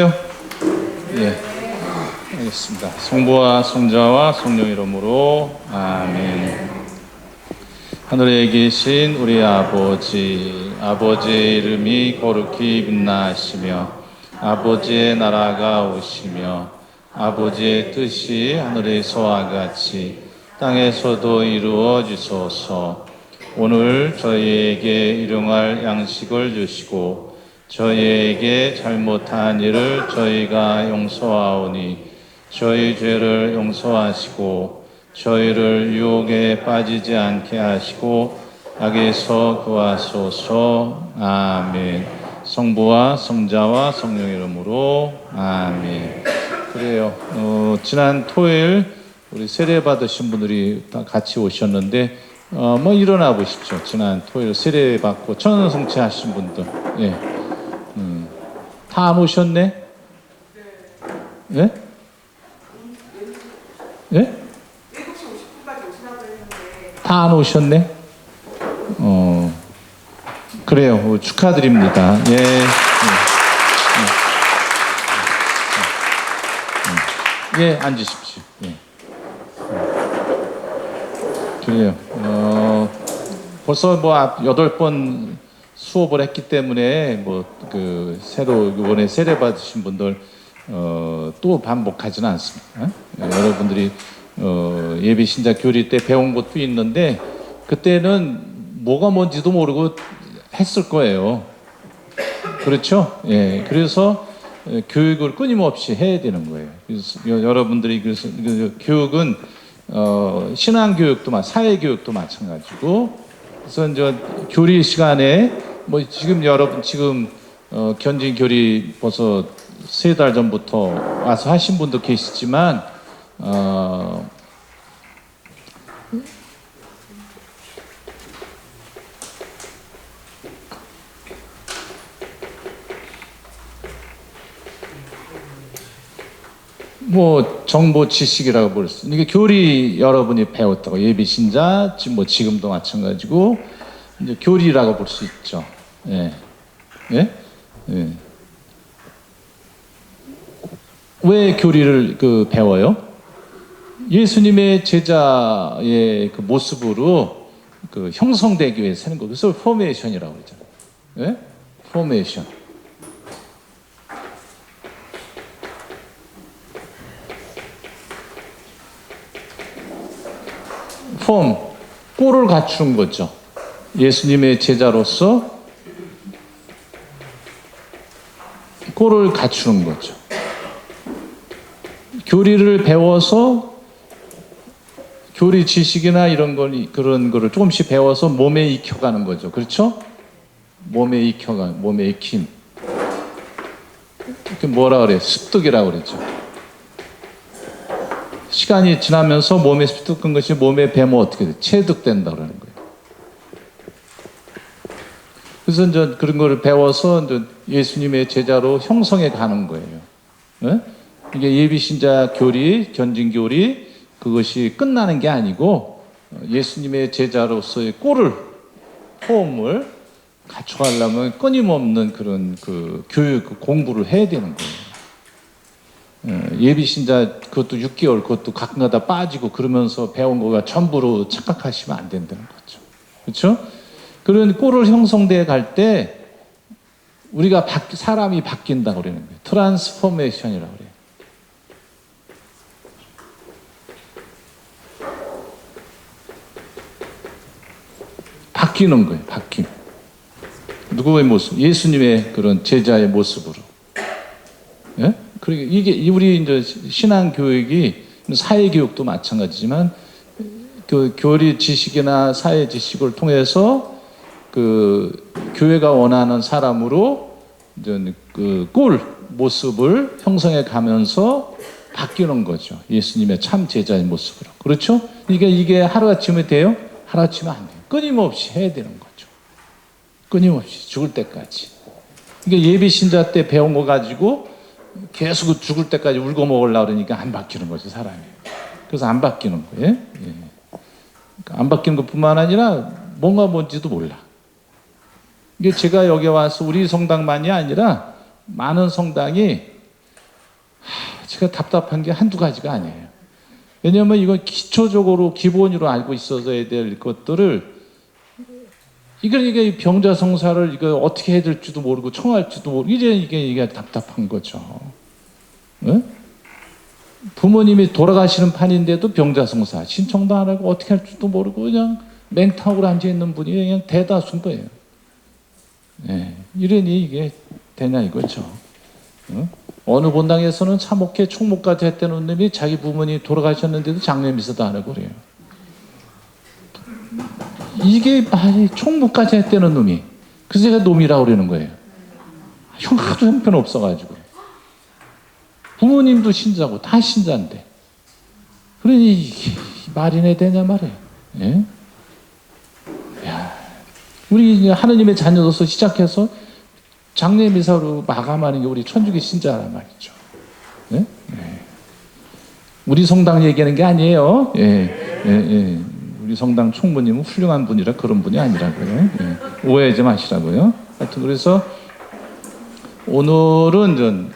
예, 알겠습니다. 성부와 성자와 성령 이름으로 아멘. 하늘에 계신 우리 아버지의 이름이 거룩히 빛나시며 아버지의 나라가 오시며 아버지의 뜻이 하늘에서와 같이 땅에서도 이루어지소서. 오늘 저희에게 일용할 양식을 주시고 저희에게 잘못한 일을 저희가 용서하오니 저희 죄를 용서하시고 저희를 유혹에 빠지지 않게 하시고 악에서 구하소서. 아멘. 성부와 성자와 성령 이름으로 아멘. 그래요. 지난 토요일 우리 세례 받으신 분들이 다 같이 오셨는데 일어나 보십시오. 지난 토요일 세례 받고 천연성취 하신 분들. 예. 다 안 오셨네? 예? 예? 다 안 오셨네? 그래요. 축하드립니다. 예. 예, 앉으십시오. 예. 그래요. 벌써 8번 수업을 했기 때문에 새로 이번에 세례 받으신 분들 또 반복하지는 않습니다. 여러분들이 예비 신자 교리 때 배운 것도 있는데 그때는 뭐가 뭔지도 모르고 했을 거예요. 그렇죠? 예. 그래서 교육을 끊임없이 해야 되는 거예요. 그래서 여러분들이 그래서 교육은 신앙 교육도 사회 교육도 마찬가지고 그래서 이제 교리 시간에 여러분 견진 교리 벌써 3달 전부터 와서 하신 분도 계시지만 정보 지식이라고 볼 수 있는 이게 교리 여러분이 배웠다고 예비 신자 지금도 마찬가지고 이제 교리라고 볼 수 있죠. 예. 예? 예. 왜 교리를 배워요? 예수님의 제자의 모습으로 형성되기 위해서 하는 거. 그래서 포메이션이라고 그러잖아요. 예? 포메이션. 꼴을 갖추는 거죠. 예수님의 제자로서 꼴을 갖추는 거죠. 교리를 배워서 교리 지식이나 그런 거를 조금씩 배워서 몸에 익혀가는 거죠. 그렇죠? 몸에 익힘. 뭐라 그래요? 습득이라고 그러죠. 시간이 지나면서 몸에 습득한 것이 몸에 배면 어떻게 돼? 체득된다 그러는 거예요. 그래서 이제 그런 거를 배워서 이제 예수님의 제자로 형성해 가는 거예요. 네? 이게 예비신자 교리, 견진교리 그것이 끝나는 게 아니고 예수님의 제자로서의 폼을 갖춰가려면 끊임없는 그런 교육, 공부를 해야 되는 거예요. 예비신자 그것도 6개월 그것도 가끔가다 빠지고 그러면서 배운 거가 전부로 착각하시면 안 된다는 거죠. 그렇죠? 그런 꼴을 형성돼 갈 때 우리가 사람이 바뀐다고 그러는 거예요. 트랜스포메이션이라고 그래요. 바뀌는 거예요. 바뀜. 누구의 모습? 예수님의 그런 제자의 모습으로. 예? 그리고 이게 우리 이제 신앙 교육이 사회 교육도 마찬가지지만 교리 지식이나 사회 지식을 통해서 교회가 원하는 사람으로 이제 모습을 형성해 가면서 바뀌는 거죠. 예수님의 참 제자의 모습으로. 그렇죠? 이게 하루아침에 돼요? 하루아침에 안 돼요. 끊임없이 해야 되는 거죠. 끊임없이 죽을 때까지. 이게 예비 신자 때 배운 거 가지고 계속 죽을 때까지 울고 먹으려고 그러니까 안 바뀌는 거죠, 사람이. 그래서 안 바뀌는 거예요. 예. 안 바뀌는 것뿐만 아니라 뭔지도 몰라. 이게 제가 여기 와서 우리 성당만이 아니라 많은 성당이 제가 답답한 게 한두 가지가 아니에요. 왜냐하면 이건 기초적으로 기본으로 알고 있어야 될 것들을 이게 병자성사를 이거 어떻게 해야 될지도 모르고 청할지도 모르고 이게 답답한 거죠. 네? 부모님이 돌아가시는 판인데도 병자성사 신청도 안 하고 어떻게 할지도 모르고 그냥 맹탕으로 앉아 있는 분이 그냥 대다수인 거예요. 네. 이러니 이게 되냐 이거죠. 어느 본당에서는 참혹해 총무까지 했다는 놈이 자기 부모님이 돌아가셨는데도 장례미사도 안 하고 그래요. 이게 총무까지 했다는 놈이. 그래서 제가 놈이라고 그러는 거예요. 하도 형편 없어가지고. 부모님도 신자고 다 신자인데. 그러니 이게 말이나 되냐 말이에요. 예? 야, 우리 하느님의 자녀로서 시작해서 장례미사로 마감하는 게 우리 천주교 신자란 말이죠. 예? 예. 우리 성당 얘기하는 게 아니에요. 예. 우리 성당 총무님은 훌륭한 분이라 그런 분이 아니라고요. 예. 오해하지 마시라고요. 하여튼 그래서 오늘은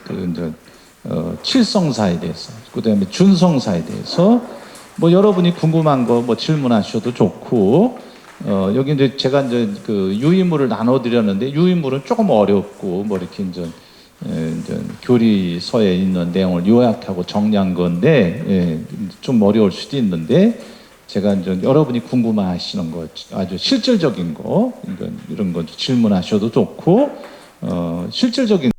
칠성사에 대해서, 그다음에 준성사에 대해서 뭐 여러분이 궁금한 거 뭐 질문하셔도 좋고, 여기 이제 제가 그 유인물을 나눠드렸는데 유인물은 조금 어렵고 뭐 이렇게 이제 교리서에 있는 내용을 요약하고 정리한 건데 좀 어려울 수도 있는데 제가 이제 여러분이 궁금하시는 거 아주 실질적인 거 이런 거 질문하셔도 좋고 실질적인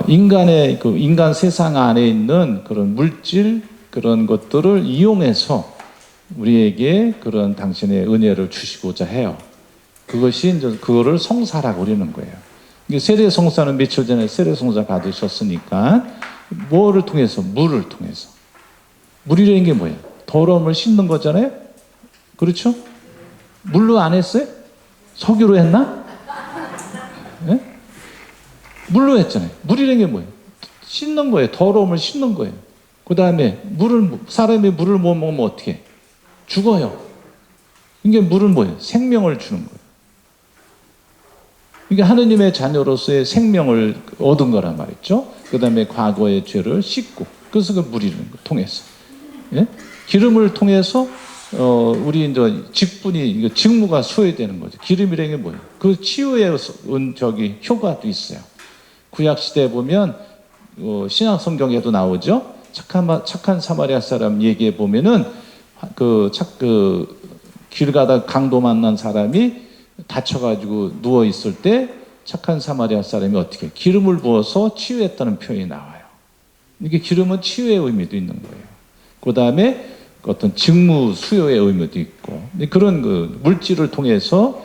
인간의 그 인간 세상 안에 있는 그런 물질 그런 것들을 이용해서 우리에게 그런 당신의 은혜를 주시고자 해요. 그것이 이제 그거를 성사라고 그러는 거예요. 세례 성사는 며칠 전에 세례 성사 받으셨으니까 뭐를 통해서? 물을 통해서. 물이라는 게 뭐예요? 더러움을 씻는 거잖아요. 그렇죠? 물로 안 했어요? 석유로 했나? 네? 물로 했잖아요. 물이라는 게 뭐예요? 씻는 거예요. 더러움을 씻는 거예요. 그 다음에 사람이 물을 못 먹으면 어떻게 해? 죽어요. 이게 물은 뭐예요? 생명을 주는 거예요. 이게 하느님의 자녀로서의 생명을 얻은 거란 말이죠. 그 다음에 과거의 죄를 씻고, 그래서 그 물이라는 거 통해서. 예? 기름을 통해서 우리 이제 직분이 직무가 수여되는 거죠. 기름이라는 게 뭐예요? 그 치유의 효과도 있어요. 구약 시대에 보면 신약 성경에도 나오죠. 착한 사마리아 사람 얘기해 보면은 길 가다 강도 만난 사람이 다쳐가지고 누워 있을 때 착한 사마리아 사람이 어떻게 기름을 부어서 치유했다는 표현이 나와요. 이게 기름은 치유의 의미도 있는 거예요. 그 다음에 어떤 직무 수요의 의미도 있고 그런 그 물질을 통해서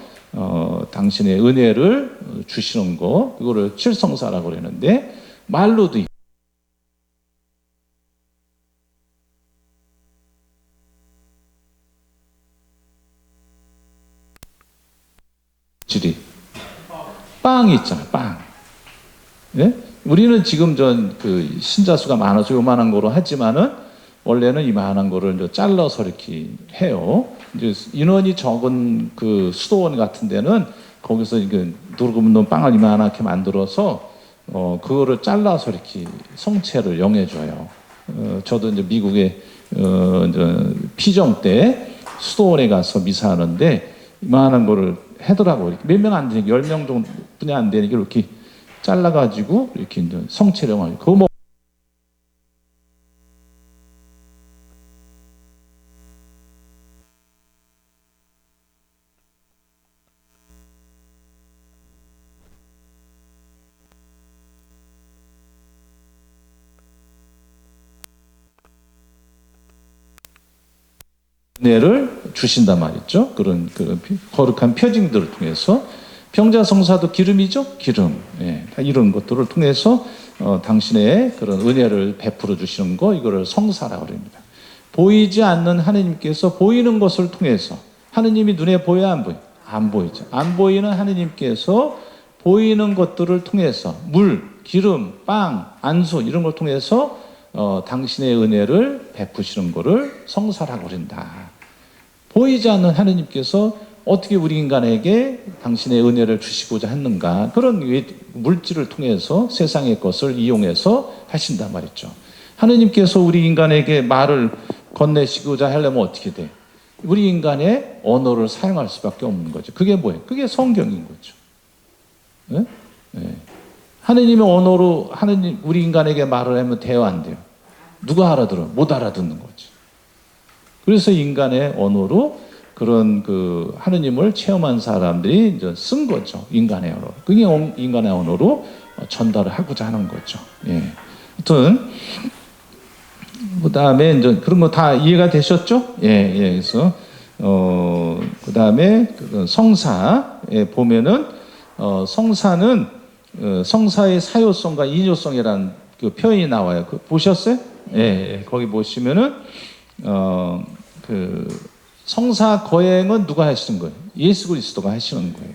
당신의 은혜를 주시는 거 그거를 칠성사라고 그러는데 말로도 있고 빵이 있잖아요. 빵. 예? 우리는 지금 그 신자 수가 많아서 요만한 거로 하지만은 원래는 이만한 거를 이제 잘라서 이렇게 해요. 이제 인원이 적은 그 수도원 같은 데는 거기서 이게 누르면 빵을 이만하게 만들어서 그거를 잘라서 이렇게 성체를 영해줘요. 저도 이제 미국에 이제 피정 때 수도원에 가서 미사하는데 이만한 거를 하더라고요. 몇 명 안 되니까 10명 정도뿐이 안 되니까 이렇게 잘라가지고 이렇게 이제 성체령을 그거 뭐 은혜를 주신단 말이죠. 그런 거룩한 표징들을 통해서 병자성사도 기름이죠? 기름. 예, 이런 것들을 통해서 당신의 그런 은혜를 베풀어 주시는 거, 이거를 성사라고 합니다. 보이지 않는 하느님께서 보이는 것을 통해서, 하느님이 눈에 보여야 안 보여요? 안 보이죠. 안 보이는 하느님께서 보이는 것들을 통해서 물, 기름, 빵, 안수 이런 걸 통해서 당신의 은혜를 베푸시는 것을 성사라고 그런다. 보이지 않는 하느님께서 어떻게 우리 인간에게 당신의 은혜를 주시고자 했는가, 그런 물질을 통해서 세상의 것을 이용해서 하신단 말이죠. 하느님께서 우리 인간에게 말을 건네시고자 하려면 어떻게 돼? 우리 인간의 언어를 사용할 수밖에 없는 거죠. 그게 뭐예요? 그게 성경인 거죠. 네? 네. 하느님의 언어로 우리 인간에게 말을 하면 돼요, 안 돼요? 누가 알아들어? 못 알아듣는 거죠. 그래서 인간의 언어로 그런 하느님을 체험한 사람들이 이제 쓴 거죠. 인간의 언어. 그게 인간의 언어로 전달을 하고자 하는 거죠. 예. 하여튼, 그 다음에 이제 그런 거 다 이해가 되셨죠? 예, 예. 그래서, 그 다음에 성사에 보면은, 성사는, 성사의 사요성과 이뇨성이라는 그 표현이 나와요. 보셨어요? 예, 예. 거기 보시면은, 성사 거행은 누가 하시는 거예요? 예수 그리스도가 하시는 거예요.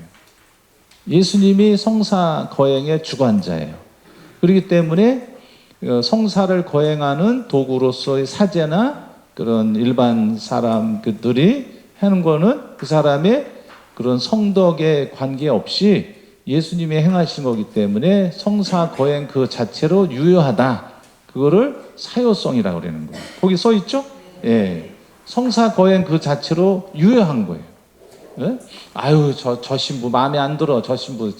예수님이 성사 거행의 주관자예요. 그렇기 때문에 성사를 거행하는 도구로서의 사제나 그런 일반 사람들이 하는 거는 그 사람의 그런 성덕에 관계없이 예수님이 행하신 거기 때문에 성사 거행 그 자체로 유효하다. 그거를 사요성이라고 그러는 거예요. 거기 써 있죠? 예. 성사 거행 그 자체로 유효한 거예요. 예? 아유, 저 신부 마음에 안 들어. 저 신부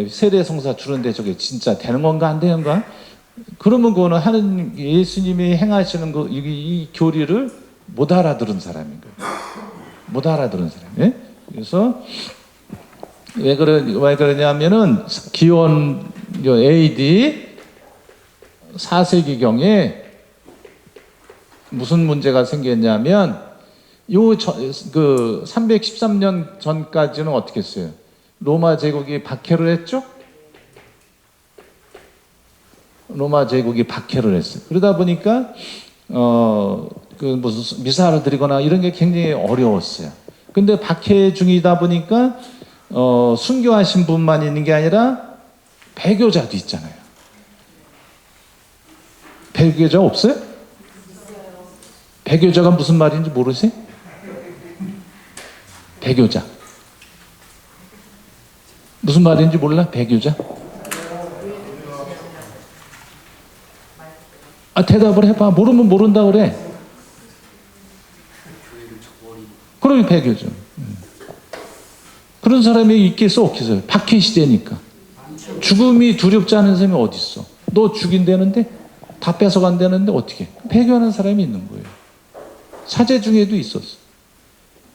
세례 성사 주는데 저게 진짜 되는 건가 안 되는 건가? 그러면 그거는 하느님, 예수님이 행하시는 이 교리를 못 알아들은 사람인 거예요. 못 알아들은 사람. 예? 그래서 왜 그러냐면은 기원 AD 4세기경에 무슨 문제가 생겼냐면, 313년 전까지는 어떻게 했어요? 로마 제국이 박해를 했죠? 로마 제국이 박해를 했어요. 그러다 보니까, 무슨 미사를 드리거나 이런 게 굉장히 어려웠어요. 근데 박해 중이다 보니까, 순교하신 분만 있는 게 아니라, 배교자도 있잖아요. 배교자 없어요? 배교자가 무슨 말인지 모르세요? 배교자. 무슨 말인지 몰라? 배교자? 대답을 해봐. 모르면 모른다 그래. 그러면 배교자. 그런 사람이 있겠어, 없겠어요? 박해 시대니까. 죽음이 두렵지 않은 사람이 어디 있어? 너 죽인다는데? 다 뺏어간다는데 어떻게? 배교하는 사람이 있는 거예요. 사제 중에도 있었어.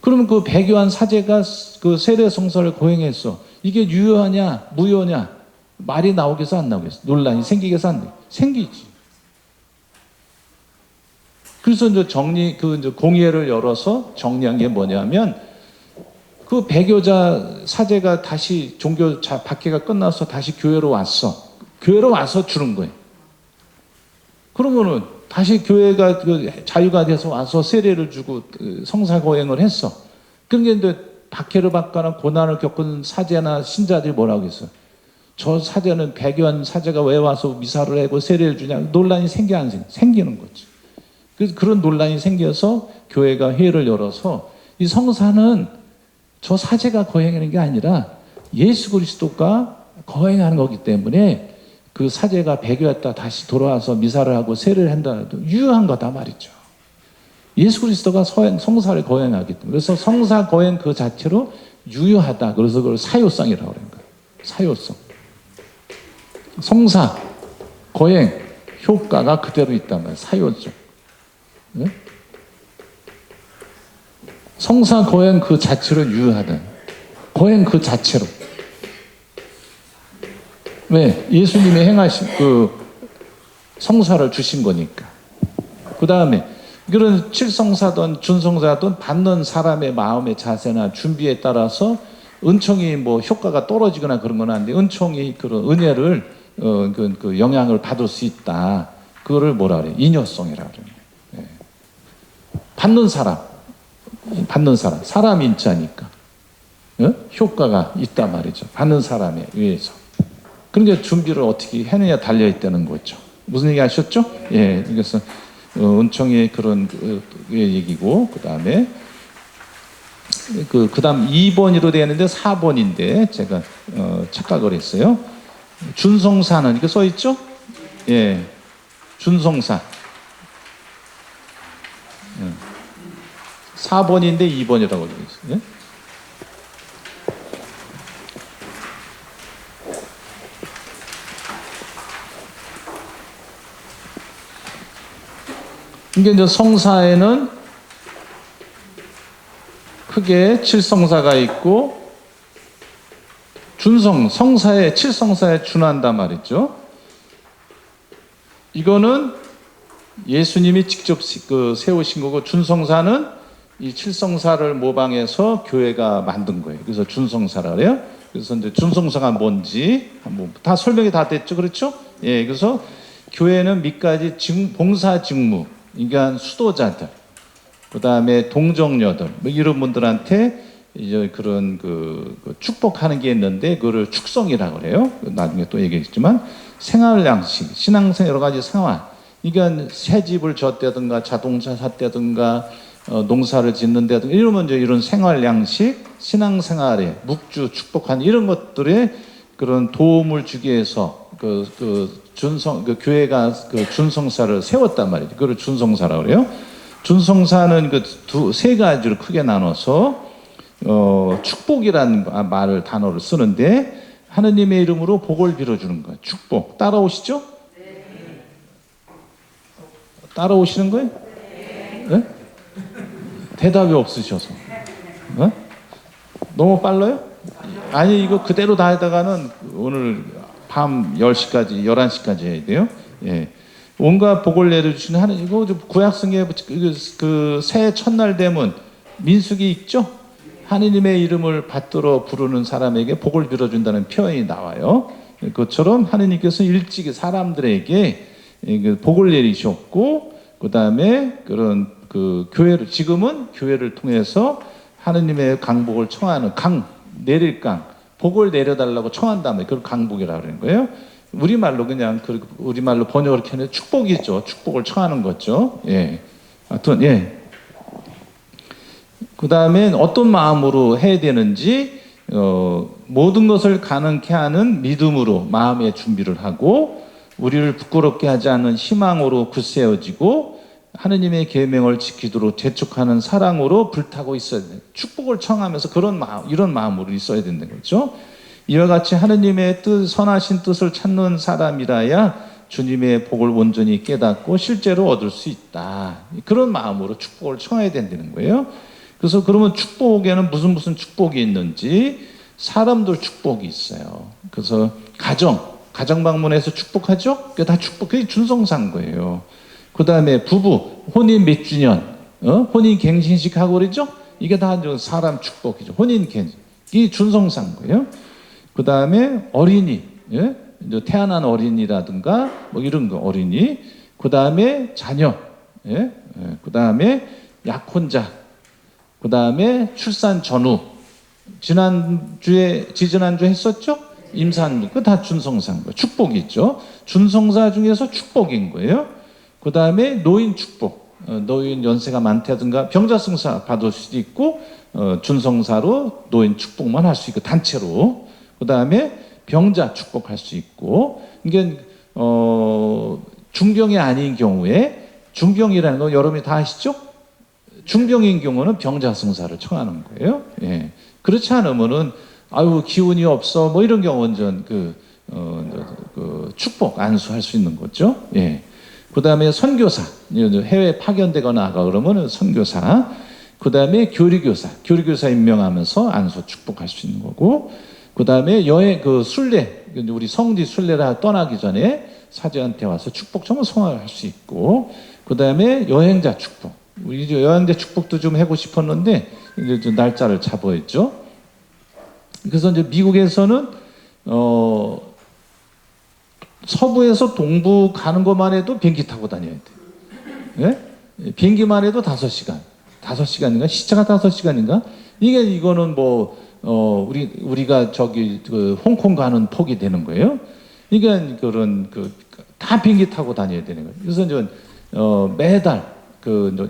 그러면 그 배교한 사제가 그 세례 성사를 거행했어. 이게 유효하냐, 무효냐? 말이 나오겠어, 안 나오겠어? 논란이 생기겠어, 안 돼? 생기지. 그래서 이제 이제 공회를 열어서 정리한 게 뭐냐면, 그 배교자 사제가 다시 박해가 끝나서 다시 교회로 왔어. 교회로 와서 주는 거예요. 그러면은 다시 교회가 자유가 돼서 와서 세례를 주고 성사 거행을 했어. 그런데 이제 박해를 받거나 고난을 겪은 사제나 신자들이 뭐라고 했어? 저 사제는 배교한 사제가 왜 와서 미사를 하고 세례를 주냐? 논란이 생겨 안 생겨? 생기는 거지. 그래서 그런 논란이 생겨서 교회가 회의를 열어서 이 성사는 저 사제가 거행하는 게 아니라 예수 그리스도가 거행하는 거기 때문에 그 사제가 배교했다 다시 돌아와서 미사를 하고 세례를 한다 해도 유효한 거다 말이죠. 예수 그리스도가 성사를 거행하기 때문에. 그래서 성사 거행 그 자체로 유효하다. 그래서 그걸 사요성이라고 그러는 거예요. 사요성. 성사 거행 효과가 그대로 있단 말이에요. 사요성. 네? 성사 거행 그 자체로 유효하다. 거행 그 자체로. 왜? 예수님이 행하신 성사를 주신 거니까. 그 다음에 그런 칠성사든 준성사든 받는 사람의 마음의 자세나 준비에 따라서 은총이 뭐 효과가 떨어지거나 그런 건 아닌데 은총이 그런 은혜를 그 영향을 받을 수 있다. 그거를 뭐라 그래? 잉여성이라 그래요. 예. 받는 사람, 사람 인자니까 효과가 있단 말이죠. 받는 사람에 의해서. 그러니까 준비를 어떻게 해느냐 달려 있다는 거죠. 무슨 얘기 아셨죠? 예, 이것은 은총의 그런 얘기고 그다음에 그다음 2번으로 되어 있는데 4번인데 제가 착각을 했어요. 준성사는 이거 써 있죠? 예. 준성사. 4번인데 2번이라고 되어 있어요. 예? 이게 이제 성사에는 크게 7성사가 있고 성사에 7성사에 준한단 말이죠. 이거는 예수님이 직접 세우신 거고 준성사는 이 7성사를 모방해서 교회가 만든 거예요. 그래서 준성사라 그래요. 그래서 이제 준성사가 뭔지 한번 다 설명이 다 됐죠, 그렇죠? 예, 그래서 교회는 밑가지 봉사 직무, 그러니까 수도자들, 그 다음에 동정녀들, 뭐 이런 분들한테 이제 그런 축복하는 게 있는데 그거를 축성이라고 그래요. 나중에 또 얘기했지만 생활 양식, 신앙생 여러 가지 생활. 그러니까 새 집을 졌다든가 자동차 샀다든가 농사를 짓는다든가 이러면 이제 이런 생활 양식, 신앙생활에 묵주 축복하는 이런 것들에 그런 도움을 주기 위해서 교회가 준성사를 세웠단 말이죠. 그걸 준성사라고 그래요. 준성사는 세 가지로 크게 나눠서 축복이라는 단어를 쓰는데 하느님의 이름으로 복을 빌어주는 거예요. 축복. 따라오시죠? 네. 따라오시는 거예요? 네? 대답이 없으셔서. 네? 너무 빨라요? 아니 이거 그대로 다 하다가는 오늘 밤 10시까지 11시까지 해야 돼요. 예. 온갖 복을 내려주시는 하나님. 이거 구약성에 새해 첫날 되면 민수기 있죠? 하느님의 이름을 받들어 부르는 사람에게 복을 빌어준다는 표현이 나와요. 그것처럼 하느님께서 일찍이 사람들에게 복을 내리셨고, 그 다음에 그런 교회를, 지금은 교회를 통해서 하느님의 강복을 청하는 내릴 복을 내려달라고 청한다면 그걸 강복이라고 그러는 거예요. 우리말로 우리말로 번역을 이렇게 하면 축복이죠. 축복을 청하는 거죠. 예. 하여튼, 예. 그 다음에 어떤 마음으로 해야 되는지, 모든 것을 가능케 하는 믿음으로 마음의 준비를 하고, 우리를 부끄럽게 하지 않는 희망으로 굳세어지고, 하느님의 계명을 지키도록 재촉하는 사랑으로 불타고 있어야 돼요. 축복을 청하면서 이런 마음으로 있어야 된다는 거죠. 이와 같이 하느님의 선하신 뜻을 찾는 사람이라야 주님의 복을 온전히 깨닫고 실제로 얻을 수 있다. 그런 마음으로 축복을 청해야 된다는 거예요. 그래서 그러면 축복에는 무슨 축복이 있는지 사람들 축복이 있어요. 그래서 가정 방문해서 축복하죠? 그게 다 그게 준성사인 거예요. 그 다음에 부부, 혼인 몇 주년, 혼인 갱신식 하고 그러죠? 이게 다 사람 축복이죠. 혼인 갱신. 이게 준성사인 거예요. 그 다음에 어린이, 예? 태어난 어린이라든가 뭐 이런 거 어린이. 그 다음에 자녀, 예? 그 다음에 약혼자. 그 다음에 출산 전후. 지지난주에 했었죠? 임산부. 그거 다 준성사인 거예요. 축복이 있죠. 준성사 중에서 축복인 거예요. 그 다음에 노인 축복. 노인 연세가 많다든가 병자성사 받을 수도 있고, 준성사로 노인 축복만 할 수 있고, 단체로. 그 다음에 병자 축복할 수 있고, 이게, 중병이 아닌 경우에, 중병이라는 거 여러분이 다 아시죠? 중병인 경우는 병자성사를 청하는 거예요. 예. 그렇지 않으면은, 기운이 없어, 뭐 이런 경우는 축복, 안수할 수 있는 거죠. 예. 그 다음에 선교사, 해외 파견되거나 그러면 선교사. 그 다음에 교리교사 임명하면서 안수 축복할 수 있는 거고, 그 다음에 순례, 우리 성지 순례를 떠나기 전에 사제한테 와서 축복 좀 성화할 수 있고, 그 다음에 여행자 축복. 우리 여행자 축복도 좀 하고 싶었는데, 이제 날짜를 잡아야죠. 그래서 이제 미국에서는 서부에서 동부 가는 것만 해도 비행기 타고 다녀야 돼. 예? 비행기만 해도 5시간. 5시간인가? 시차가 5시간인가? 이거는 우리가 저기, 홍콩 가는 폭이 되는 거예요. 이게 다 비행기 타고 다녀야 되는 거예요. 그래서 이제, 매달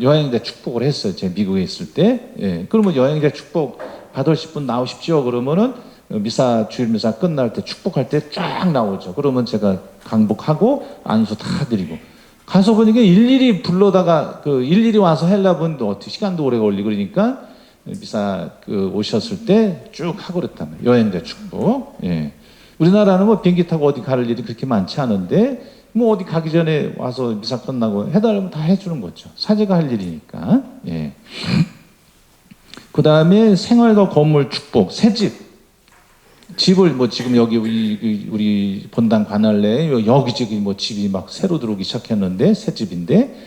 여행자 축복을 했어요. 제가 미국에 있을 때. 예. 그러면 여행자 축복 받으실 분 나오십시오. 그러면은 주일 미사 끝날 때 축복할 때 쫙 나오죠. 그러면 제가 강복하고 안수 다 드리고 가서 보니까 일일이 불러다가 일일이 와서 헬라분도 어떻게 시간도 오래 걸리고 그러니까 미사 오셨을 때 쭉 하고 그랬단 말이에요. 여행자 축복. 예. 우리나라는 뭐 비행기 타고 어디 갈 일이 그렇게 많지 않은데 뭐 어디 가기 전에 와서 미사 끝나고 해달라면 다 해주는 거죠. 사제가 할 일이니까. 예. 그 다음에 생활과 건물 축복, 새집. 집을 지금 여기 우리 본당 관할내 여기저기 집이 막 새로 들어오기 시작했는데 새 집인데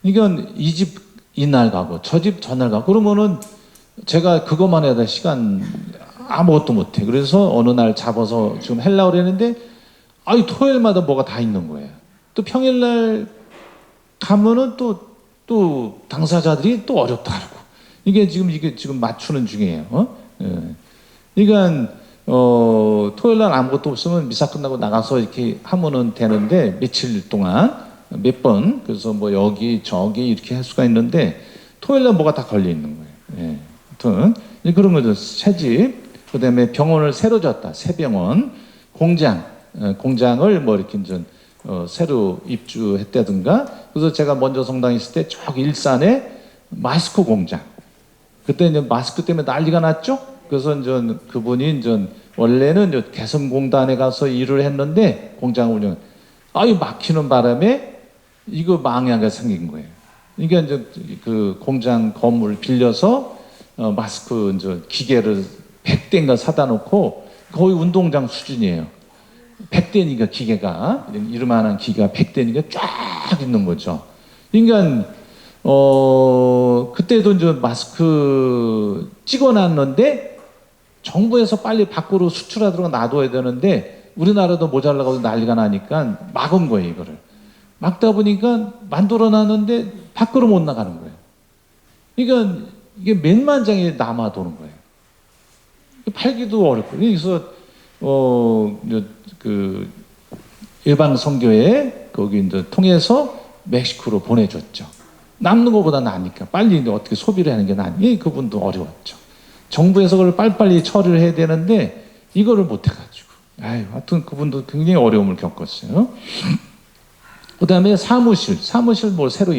이건 이 집 이날 가고 저 집 저날 가고 그러면은 제가 그것만 해도 시간 아무것도 못해. 그래서 어느 날 잡아서 지금 하려고 그랬는데 토요일마다 뭐가 다 있는 거예요. 또 평일날 가면은 또 당사자들이 또 어렵다 그러고 이게 지금 맞추는 중이에요. 예. 그러니까 토요일날 아무것도 없으면 미사 끝나고 나가서 이렇게 하면은 되는데 며칠 동안 몇 번 그래서 여기 저기 이렇게 할 수가 있는데 토요일날 뭐가 다 걸려 있는 거예요. 예. 아무튼 그런 거죠. 새집, 그다음에 병원을 새로 졌다. 새 병원, 공장을 이렇게 좀 새로 입주했다든가. 그래서 제가 먼저 성당에 있을 때 저기 일산에 마스크 공장. 그때 이제 마스크 때문에 난리가 났죠. 그래서 그분이 원래는 개성공단에 가서 일을 했는데 공장 운영, 막히는 바람에 이거 망하게 생긴 거예요. 이게 이제 그 공장 건물 빌려서 마스크 기계를 100대인가 사다 놓고 거의 운동장 수준이에요. 100대니까 기계가 이만한 기계가 100대니까 쫙 있는 거죠. 그러니까 그때도 이제 마스크 찍어놨는데 정부에서 빨리 밖으로 수출하도록 놔둬야 되는데 우리나라도 모자라고 난리가 나니까 막은 거예요. 이거를 막다 보니까 만들어놨는데 밖으로 못 나가는 거예요. 그러니까 이게 몇만 장이 남아도는 거예요. 팔기도 어렵고. 그래서 그 일반 선교회 거기 이제 통해서 멕시코로 보내줬죠. 남는 것보다 나으니까 빨리 이제 어떻게 소비를 하는 게 나으니 그분도 어려웠죠. 정부에서 그걸 빨리빨리 처리를 해야 되는데 이거를 못 해가지고 하여튼 그분도 굉장히 어려움을 겪었어요. 그 다음에 사무실 새로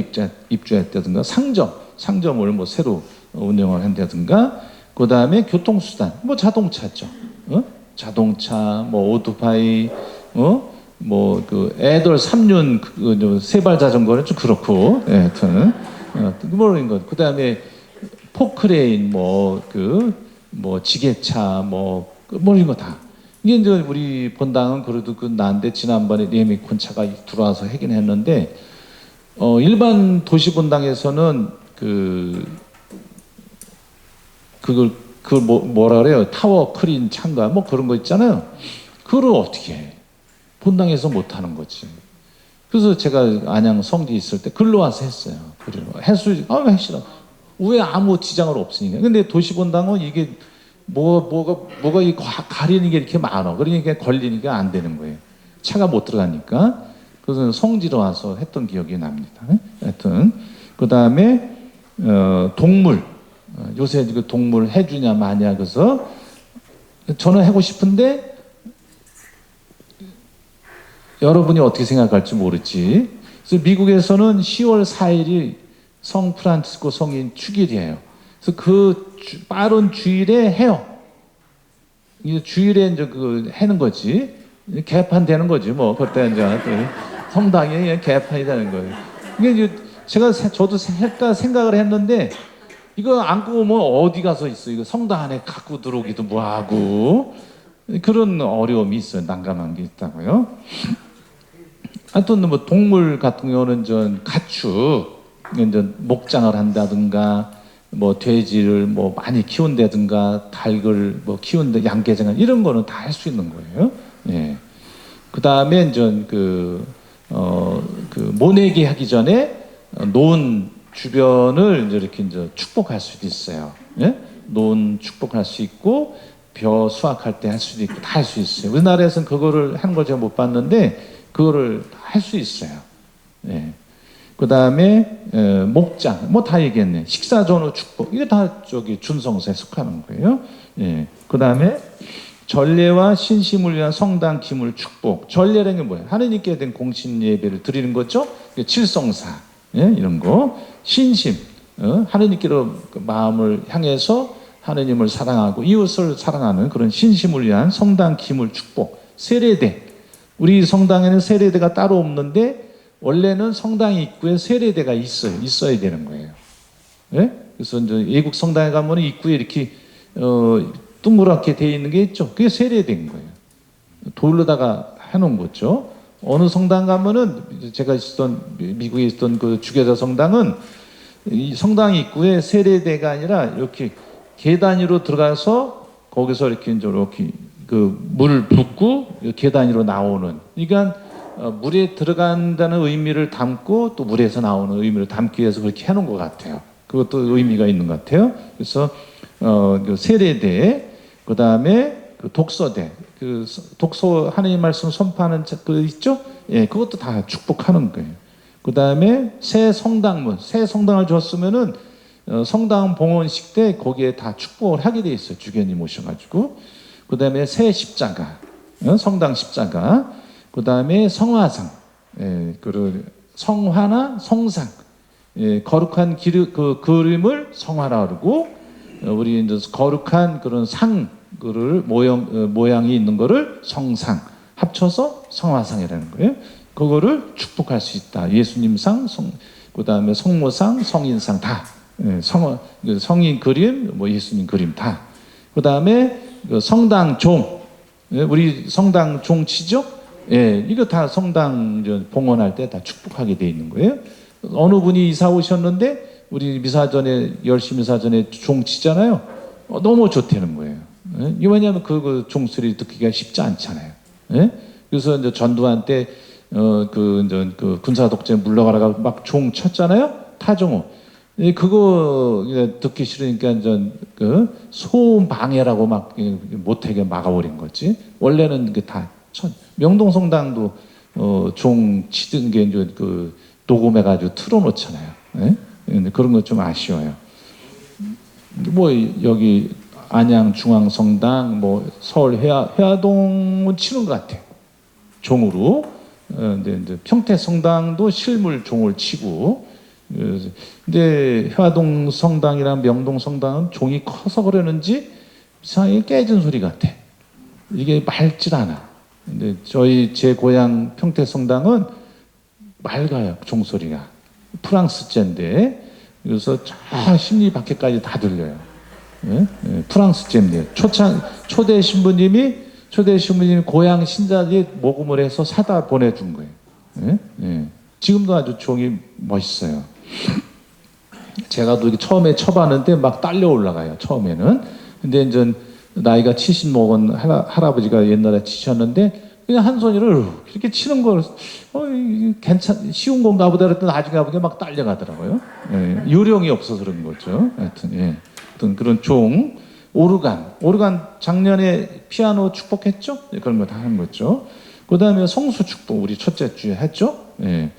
입주했다든가 상점을 새로 운영을 한다든가. 그 다음에 교통수단 자동차죠. 자동차 오토바이 애들 3륜 세발 자전거는 좀 그렇고 하여튼 그런 것. 그 다음에 포크레인 지게차 이런 거 다. 이게 이제 우리 본당은 그래도 나은데 지난번에 레미콘 차가 들어와서 하긴 했는데 일반 도시 본당에서는 그걸 뭐라 그래요? 타워 크린 창가 그런 거 있잖아요. 그걸 어떻게 해? 본당에서 못 하는 거지. 그래서 제가 안양 성지 있을 때 글로 와서 했어요. 왜 싫어? 왜 아무 지장을 없으니까. 근데 도시 본당은 이게 뭐가 이 가리는 게 이렇게 많아. 그러니까 걸리니까 안 되는 거예요. 차가 못 들어가니까. 그래서 성지로 와서 했던 기억이 납니다. 하여튼 그 다음에 동물. 요새 그 동물 해주냐 마냐. 그래서 저는 하고 싶은데 여러분이 어떻게 생각할지 모르지. 그래서 미국에서는 10월 4일이 성 프란치스코 성인 축일이에요. 그래서 빠른 주일에 해요. 이제 주일에 이제 하는 거지. 개판되는 거지 그때 이제 성당이 개판이 되는 거예요. 이게 이제 저도 할까 생각을 했는데 이거 안고 오면 어디 가서 있어? 이거 성당 안에 갖고 들어오기도 뭐하고 그런 어려움이 있어요. 난감한 게 있다고요. 하여튼 동물 같은 경우는 가축 이제 목장을 한다든가 뭐 돼지를 뭐 많이 키운다든가 닭을 뭐 키운다 양계장 이런 거는 다 할 수 있는 거예요. 예. 그 다음에 이제 그 모내기 하기 전에 노은 주변을 이제 이렇게 축복할 수도 있어요. 예? 노은 축복할 수 있고 벼 수확할 때 할 수도 있고 다 할 수 있어요. 우리나라에서는 그거를 하는 걸 제가 못 봤는데 그거를 할 수 있어요. 예. 그 다음에 목장 뭐 다 얘기했네. 식사 전후 축복 이게 다 저기 준성사에 속하는 거예요. 예. 그 다음에 전례와 신심을 위한 성당 기물 축복. 전례라는 게 뭐예요? 하느님께 된 공신 예배를 드리는 거죠. 칠성사 예? 이런 거. 신심 하느님께로 마음을 향해서 하느님을 사랑하고 이웃을 사랑하는 그런 신심을 위한 성당 기물 축복. 세례대. 우리 성당에는 세례대가 따로 없는데 원래는 성당 입구에 세례대가 있어야 되는 거예요. 예? 그래서 이제 외국 성당에 가면 입구에 이렇게 둥그랗게 되어 있는 게 있죠. 그게 세례대인 거예요. 돌로다가 해놓은 거죠. 어느 성당 가면은 제가 미국에 있었던 그 주교자 성당은 이 성당 입구에 세례대가 아니라 이렇게 계단 위로 들어가서 거기서 이렇게 그 물을 붓고 계단 위로 나오는. 그러니까 물에 들어간다는 의미를 담고 또 물에서 나오는 의미를 담기 위해서 그렇게 해놓은 것 같아요. 그것도 의미가 있는 것 같아요. 그래서 그 세례대, 그 다음에 그 독서대, 그 독서 하나님 말씀 선포하는 그 있죠? 예, 그것도 다 축복하는 거예요. 그 다음에 새 성당문, 새 성당을 줬으면은 성당 봉헌식 때 거기에 다 축복을 하게 돼 있어요. 주교님 오셔가지고. 그 다음에 새 십자가, 성당 십자가. 그 다음에 성화상, 예, 성화나 성상, 예, 거룩한 그 그림을 성화라 그러고, 우리 이제 거룩한 그런 상을 모양이 있는 거를 성상 합쳐서 성화상이라는 거예요. 그거를 축복할 수 있다. 예수님상, 그 다음에 성모상, 성인상 다, 예, 성인 그림, 뭐 예수님 그림 다. 그 다음에 성당 종, 예, 우리 성당 종 치죠? 예, 이거 다 성당 봉헌할 때 다 축복하게 돼 있는 거예요. 어느 분이 이사 오셨는데 우리 미사전에 열심히 미사전에 종 치잖아요. 너무 좋다는 거예요. 예? 이게 왜냐하면 그 종소리 듣기가 쉽지 않잖아요. 예? 그래서 이제 전두환 때 그 군사 독재 물러가라가 막 종 쳤잖아요. 타종호. 예, 그거 듣기 싫으니까 그 소음 방해라고 막 못하게 막아버린 거지. 원래는 그 다 명동성당도 종 치던 게 이제 그 녹음해가지고 틀어놓잖아요. 예? 근데 그런 거 좀 아쉬워요. 뭐 여기 안양 중앙성당, 뭐 서울 회화동은 치는 것 같아. 종으로. 근데 이제 평택성당도 실물 종을 치고. 근데 회화동 성당이랑 명동 성당은 종이 커서 그러는지 이상하게 깨진 소리 같아. 이게 맑질 않아. 근데 제 고향 평택성당은 맑아요. 종소리가 프랑스제인데 그래서 저 심리 밖에까지 다 들려요. 예? 예, 프랑스제인데 초대 신부님이 고향 신자들이 모금을 해서 사다 보내준 거예요. 예? 예. 지금도 아주 종이 멋있어요. 제가 또 처음에 쳐봤는데 막 딸려 올라가요. 처음에는. 근데 이제 나이가 70 먹은 할아버지가 옛날에 치셨는데 그냥 한 손으로 이렇게 치는 걸 쉬운 건가 보다 그랬더니 나중에 아버지가 막 딸려가더라고요. 예, 요령이 없어서 그런 거죠. 하여튼, 예. 하여튼 그런 종, 오르간 작년에 피아노 축복했죠? 예, 그런 거 다 하는 거죠. 그 다음에 성수 축복 우리 첫째 주에 했죠. 예.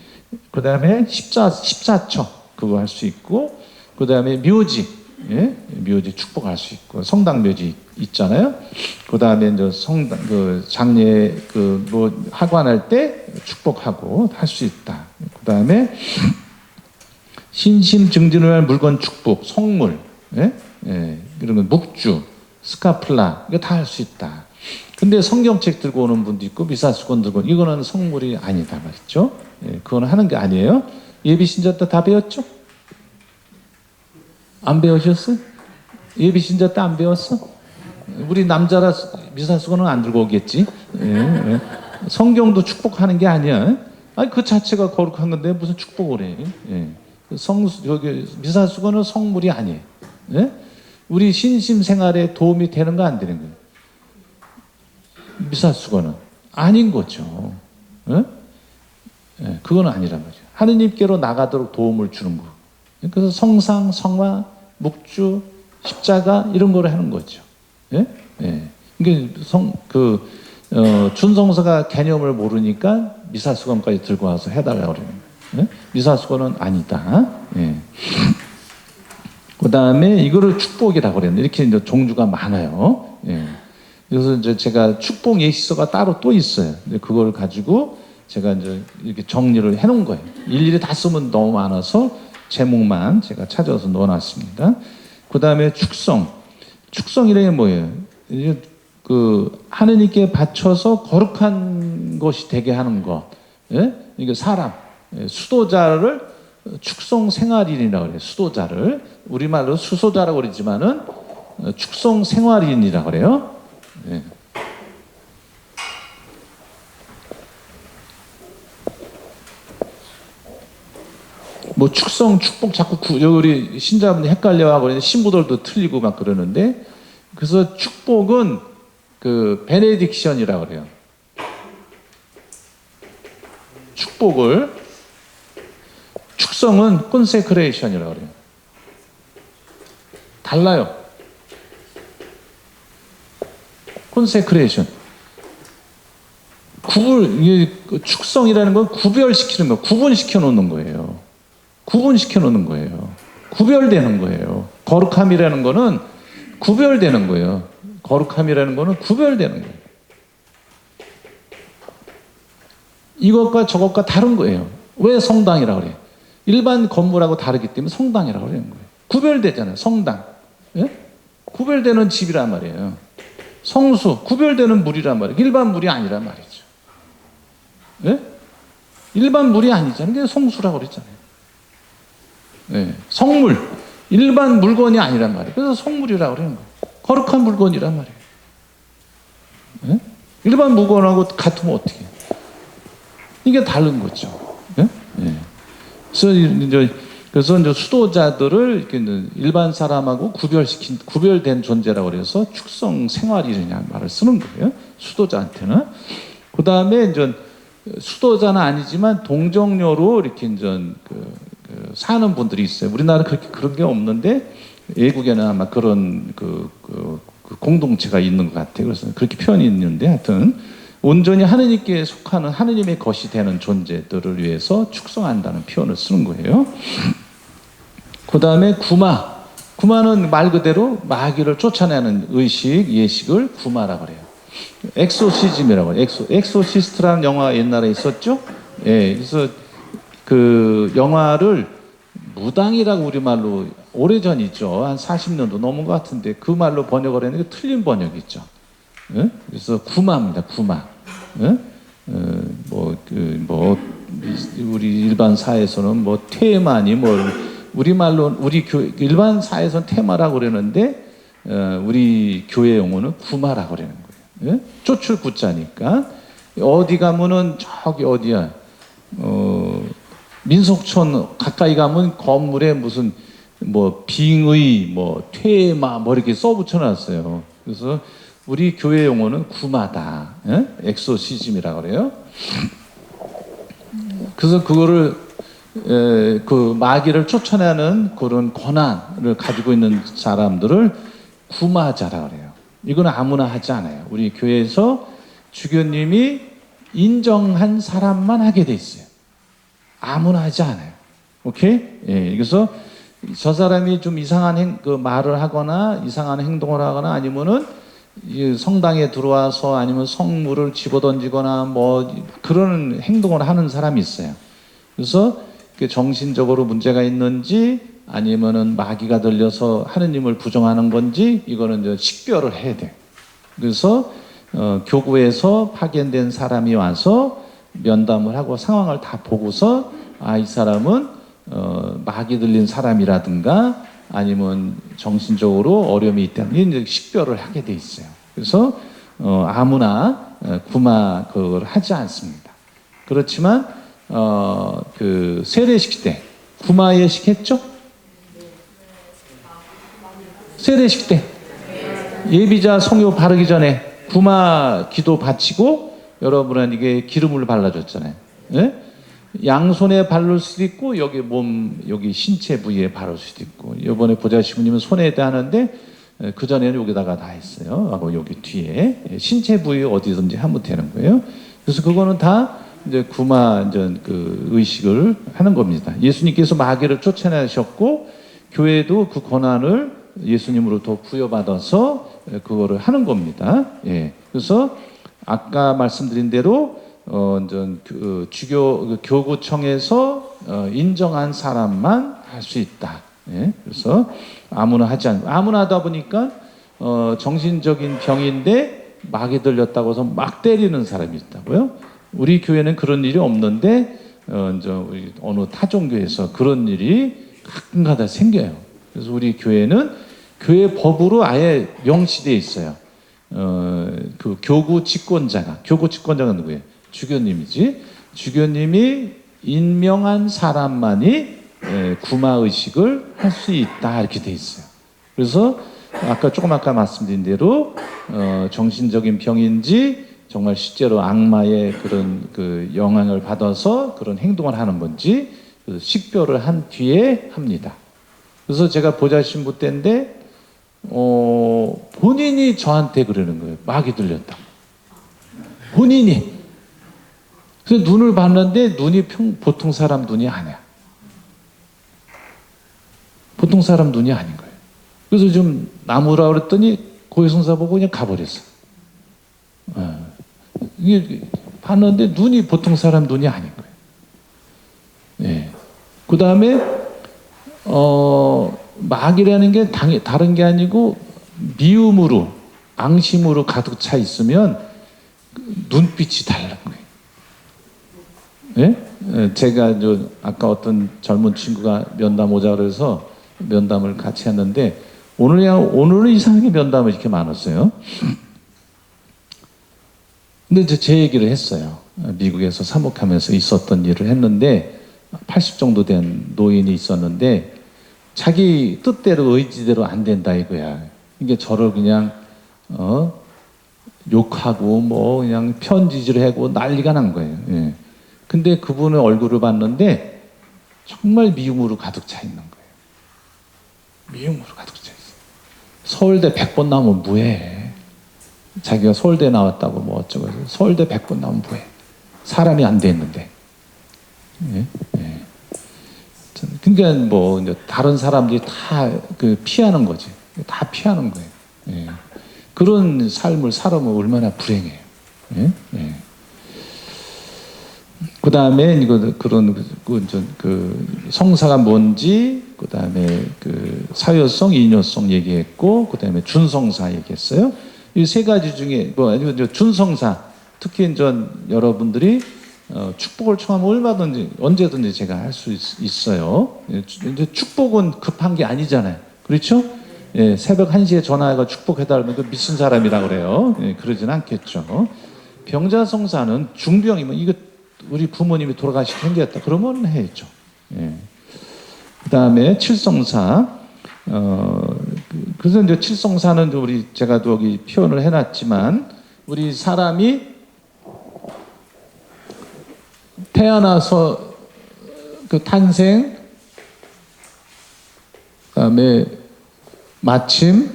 그 다음에 십자처 그거 할 수 있고, 그 다음에 묘지, 예? 묘지 축복할 수 있고, 성당 묘지 있잖아요. 그 다음에 이제 성당 장례 뭐 하관할 때 축복하고 할 수 있다. 그 다음에 신심 증진을 할 물건 축복, 성물, 예? 예. 이런 건 묵주, 스카플라 이거 다 할 수 있다. 근데 성경책 들고 오는 분도 있고 미사수건 들고 이거는 성물이 아니다 말이죠. 예, 그건 하는 게 아니에요. 예비 신자 때 다 배웠죠? 안 배우셨어요? 예비 신자 때 안 배웠어? 우리 남자라 미사수건은 안 들고 오겠지. 예, 예. 성경도 축복하는 게 아니야. 아니 그 자체가 거룩한 건데 무슨 축복을 해? 예. 여기 미사수건은 성물이 아니에요. 예? 우리 신심 생활에 도움이 되는 거 안 되는 거예요? 미사수거는 아닌 거죠. 예? 예, 그건 아니란 말이죠. 하느님께로 나가도록 도움을 주는 거. 그래서 성상, 성화, 묵주, 십자가 이런 거를 하는 거죠. 예? 예. 이게 준성서가 개념을 모르니까 미사수건까지 들고 와서 해달라고 그러는 거예요. 예? 미사수건은 아니다. 예. 그 다음에 이거를 축복이라고 그랬는데 이렇게 이제 종류가 많아요. 예. 그래서 이제 제가 축복 예시서가 따로 또 있어요. 근데 그걸 가지고 제가 이제 이렇게 정리를 해놓은 거예요. 일일이 다 쓰면 너무 많아서 제목만 제가 찾아서 넣어놨습니다. 그 다음에 축성. 축성이라는 게 뭐예요? 이제 하느님께 바쳐서 거룩한 것이 되게 하는 것. 예? 이게 사람, 수도자를 축성 생활인이라고 그래요. 수도자를. 우리말로 수소자라고 그러지만은 축성 생활인이라고 그래요. 예. 뭐 축성, 축복 자꾸 우리 신자분들 헷갈려하고 그러는데 신부들도 틀리고 막 그러는데 그래서 축복은 베네딕션이라고 그래요. 축복을 축성은 콘세크레이션이라고 그래요. 달라요. 콘세크레이션. 축성이라는 건 구별시키는 거, 구분시켜 놓는 거예요. 구분시켜 놓는 거예요. 구별되는 거예요. 거룩함이라는 거는 구별되는 거예요. 거룩함이라는 거는 구별되는 거예요. 이것과 저것과 다른 거예요. 왜 성당이라고 그래요? 일반 건물하고 다르기 때문에 성당이라고 그러는 거예요. 구별되잖아요. 성당. 예? 구별되는 집이란 말이에요. 성수, 구별되는 물이란 말이에요. 일반 물이 아니란 말이죠. 예? 일반 물이 아니잖아요. 그게 성수라고 그랬잖아요. 예. 성물, 일반 물건이 아니란 말이에요. 그래서 성물이라고 그러는 거예요. 거룩한 물건이란 말이에요. 예? 일반 물건하고 같으면 어떻게 해요? 이게 다른 거죠. 예? 예. 그래서 이제 수도자들을 이렇게 일반 사람하고 구별된 존재라고 그래서 축성 생활이라는 말을 쓰는 거예요. 수도자한테는. 그 다음에 이제 수도자는 아니지만 동정녀로 이렇게 이제 사는 분들이 있어요. 우리나라 그렇게 그런 게 없는데 외국에는 아마 그런 공동체가 있는 것 같아요. 그래서 그렇게 표현이 있는데 하여튼 온전히 하느님께 속하는 하느님의 것이 되는 존재들을 위해서 축성한다는 표현을 쓰는 거예요. 그 다음에 구마. 구마는 말 그대로 마귀를 쫓아내는 의식, 예식을 구마라고 그래요. 엑소시즘이라고 해요. 엑소시스트라는 영화 옛날에 있었죠? 예, 그래서 그 영화를 무당이라고 우리말로 오래전이죠. 한 40년도 넘은 것 같은데 그 말로 번역을 했는데 틀린 번역이죠. 예? 그래서 구마입니다. 구마. 예? 우리 일반 사회에서는 테마니 우리말로 일반 사회에서는 테마라고 그러는데 우리 교회 용어는 구마라고 그러는 거예요. 예? 쫓을 구자니까 어디 가면은 저기 어디야 민속촌 가까이 가면 건물에 무슨 빙의 퇴마 이렇게 써붙여 놨어요. 그래서 우리 교회 용어는 구마다. 예? 엑소시즘이라고 그래요. 그래서 그거를 그 마귀를 쫓아내는 그런 권한을 가지고 있는 사람들을 구마자라고 그래요. 이건 아무나 하지 않아요. 우리 교회에서 주교님이 인정한 사람만 하게 돼 있어요. 아무나 하지 않아요. 오케이? 예, 그래서 저 사람이 좀 이상한 말을 하거나 이상한 행동을 하거나 아니면은 성당에 들어와서 아니면 성물을 집어던지거나 그런 행동을 하는 사람이 있어요. 그래서 정신적으로 문제가 있는지 아니면은 마귀가 들려서 하느님을 부정하는 건지 이거는 이제 식별을 해야 돼요. 그래서 교구에서 파견된 사람이 와서 면담을 하고 상황을 다 보고서 이 사람은 마귀 들린 사람이라든가 아니면 정신적으로 어려움이 있다는 이제 식별을 하게 돼 있어요. 그래서 아무나 구마 그걸 하지 않습니다. 그렇지만 세례식 때 구마 예식 했죠? 세례식 때 예비자 성료 바르기 전에 구마 기도 바치고 여러분은 이게 기름을 발라줬잖아요. 예? 양손에 바를 수도 있고 여기 몸 여기 신체 부위에 바를 수도 있고 이번에 보좌시부님은 손에다 하는데 그 전에는 여기다가 다 했어요. 하고 여기 뒤에 신체 부위 어디든지 하면 되는 거예요. 그래서 그거는 다 이제 구마 이제 그 의식을 하는 겁니다. 예수님께서 마귀를 쫓아내셨고 교회도 그 권한을 예수님으로부터 부여받아서 그거를 하는 겁니다. 예. 그래서 아까 말씀드린 대로 그 교구청에서 인정한 사람만 할 수 있다. 예. 그래서 아무나 하지 않고 아무나 하다 보니까 정신적인 병인데 마귀 들렸다고 해서 막 때리는 사람이 있다고요. 우리 교회는 그런 일이 없는데 우리 어느 타종교에서 그런 일이 가끔가다 생겨요. 그래서 우리 교회는 교회 법으로 아예 명시되어 있어요. 그 교구 집권자가 누구예요? 주교님이지. 주교님이 임명한 사람만이 구마 의식을 할 수 있다 이렇게 돼 있어요. 그래서 아까 말씀드린 대로 정신적인 병인지 정말 실제로 악마의 그런 그 영향을 받아서 그런 행동을 하는 건지 식별을 한 뒤에 합니다. 그래서 제가 보좌신부 때인데 본인이 저한테 그러는 거예요. 마귀 들렸다. 본인이. 그래서 눈을 봤는데 눈이 보통 사람 눈이 아니야. 보통 사람 눈이 아닌 거예요. 그래서 좀 나무라 그랬더니 고해성사 보고 그냥 가버렸어. 이게 봤는데 눈이 보통 사람 눈이 아닌 거예요. 예. 그 다음에 마귀라는 게 다른 게 아니고 미움으로 앙심으로 가득 차 있으면 눈빛이 다른 거예요. 예? 제가 아까 어떤 젊은 친구가 면담 오자 그래서 면담을 같이 했는데 오늘은 이상하게 면담이 이렇게 많았어요. 근데 이제 제 얘기를 했어요. 미국에서 사목하면서 있었던 일을 했는데 80 정도 된 노인이 있었는데 자기 뜻대로 의지대로 안 된다 이거야. 이게 저를 그냥 욕하고 뭐 그냥 편지질하고 난리가 난 거예요. 예. 근데 그분의 얼굴을 봤는데 정말 미움으로 가득 차 있는 거예요. 미움으로 가득 차 있어요. 서울대 100번 나오면 뭐해? 자기가 서울대 나왔다고 뭐 어쩌고 해서 서울대 100번 나오면 뭐해? 사람이 안 됐는데. 예? 예. 그러니까 뭐 다른 사람들이 다 그 피하는 거지. 다 피하는 거예요. 예. 그런 삶을 살아면 얼마나 불행해요. 예? 예. 그 다음에 그 성사가 뭔지, 그 다음에 그 사효성, 이뇨성 얘기했고, 그 다음에 준성사 얘기했어요. 이 세 가지 중에 준성사, 특히 여러분들이 축복을 청하면 얼마든지 언제든지 제가 할 수 있어요. 근데 축복은 급한 게 아니잖아요. 그렇죠? 예, 새벽 1시에 전화해가 축복해달라면 그 미친 사람이라 그래요. 예, 그러진 않겠죠. 병자성사는 중병이면 이거 우리 부모님이 돌아가시게 생겼다. 그러면 해야죠. 예. 그 다음에 칠성사. 그래서 이제 칠성사는 제가 여기 표현을 해놨지만, 우리 사람이 태어나서 그 탄생, 그 다음에 마침,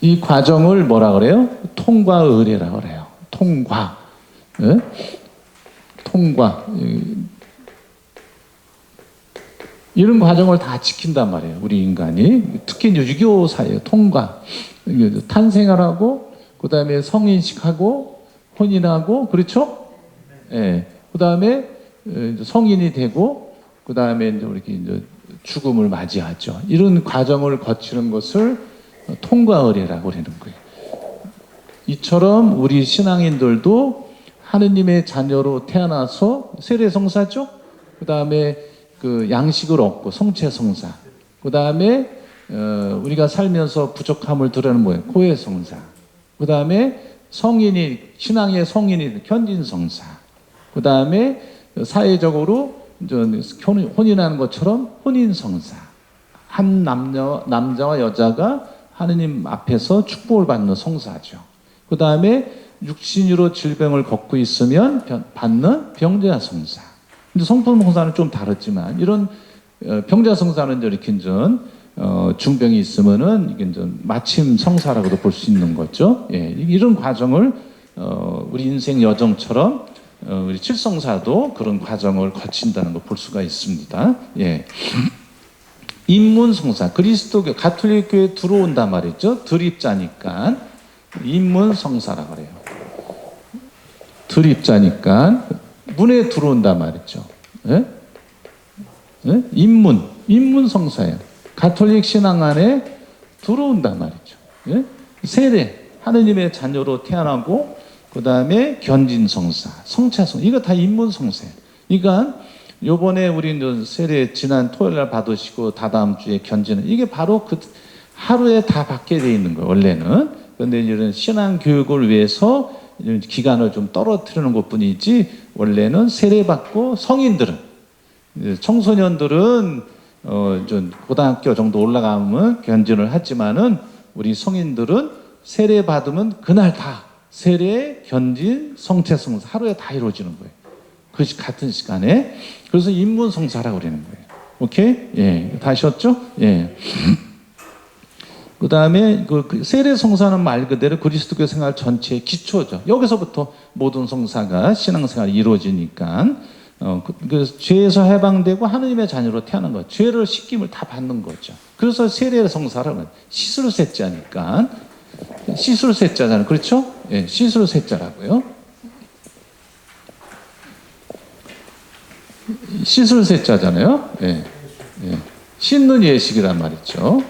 이 과정을 뭐라 그래요? 통과의례라고 그래요. 통과. 예? 통과. 이런 과정을 다 지킨단 말이에요. 우리 인간이. 특히 유교사예요. 통과. 탄생을 하고, 그 다음에 성인식하고, 혼인하고, 그렇죠? 예. 그 다음에 성인이 되고, 그 다음에 이제 죽음을 맞이하죠. 이런 과정을 거치는 것을 통과의례라고 그러는 거예요. 이처럼 우리 신앙인들도 하느님의 자녀로 태어나서 세례성사죠. 그 다음에 그 양식을 얻고 성체성사. 그 다음에 우리가 살면서 부족함을 드러내는 뭐예요? 고해성사. 그 다음에 신앙의 성인이 현진성사. 그 다음에 사회적으로 혼인하는 것처럼 혼인성사. 한 남자와 여자가 하느님 앞에서 축복을 받는 성사죠. 그 다음에 육신으로 질병을 겪고 있으면 받는 병자 성사. 근데 성품 성사는 좀 다르지만 이런 병자 성사는 이렇게 중병이 있으면은 이게 마침 성사라고도 볼 수 있는 거죠. 예, 이런 과정을 우리 인생 여정처럼 우리 칠성사도 그런 과정을 거친다는 걸 볼 수가 있습니다. 예. 입문성사, 그리스도교, 가톨릭교에 들어온단 말이죠. 들입자니까 입문성사라고 그래요. 들입자니까 문에 들어온단 말이죠. 예? 예? 입문성사예요. 가톨릭 신앙 안에 들어온단 말이죠. 예? 세례, 하느님의 자녀로 태어나고 그 다음에 견진성사, 성차성, 이거 다 입문성사예요. 그러니까 요번에 우리 세례 지난 토요일 날 받으시고 다다음 주에 견진은 이게 바로 그 하루에 다 받게 돼 있는 거예요, 원래는. 그런데 이런 신앙 교육을 위해서 기간을 좀 떨어뜨리는 것 뿐이지 원래는 세례 받고 성인들은, 청소년들은 좀 고등학교 정도 올라가면 견진을 하지만은 우리 성인들은 세례 받으면 그날 다 세례, 견진, 성체성사 하루에 다 이루어지는 거예요. 그것이 같은 시간에. 그래서 입문성사라고 그러는 거예요. 오케이? 예. 다 아셨죠? 예. 그 다음에 그 세례 성사는 말 그대로 그리스도교 생활 전체의 기초죠. 여기서부터 모든 성사가 신앙생활이 이루어지니까 그 죄에서 해방되고 하느님의 자녀로 태어난 거예요. 죄를 씻김을 다 받는 거죠. 그래서 세례 성사라고 씻을 세자니까 씻을 세자잖아요. 그렇죠? 예, 씻을 세자라고요. 씻을 세자잖아요. 예, 예. 씻는 예식이란 말이죠.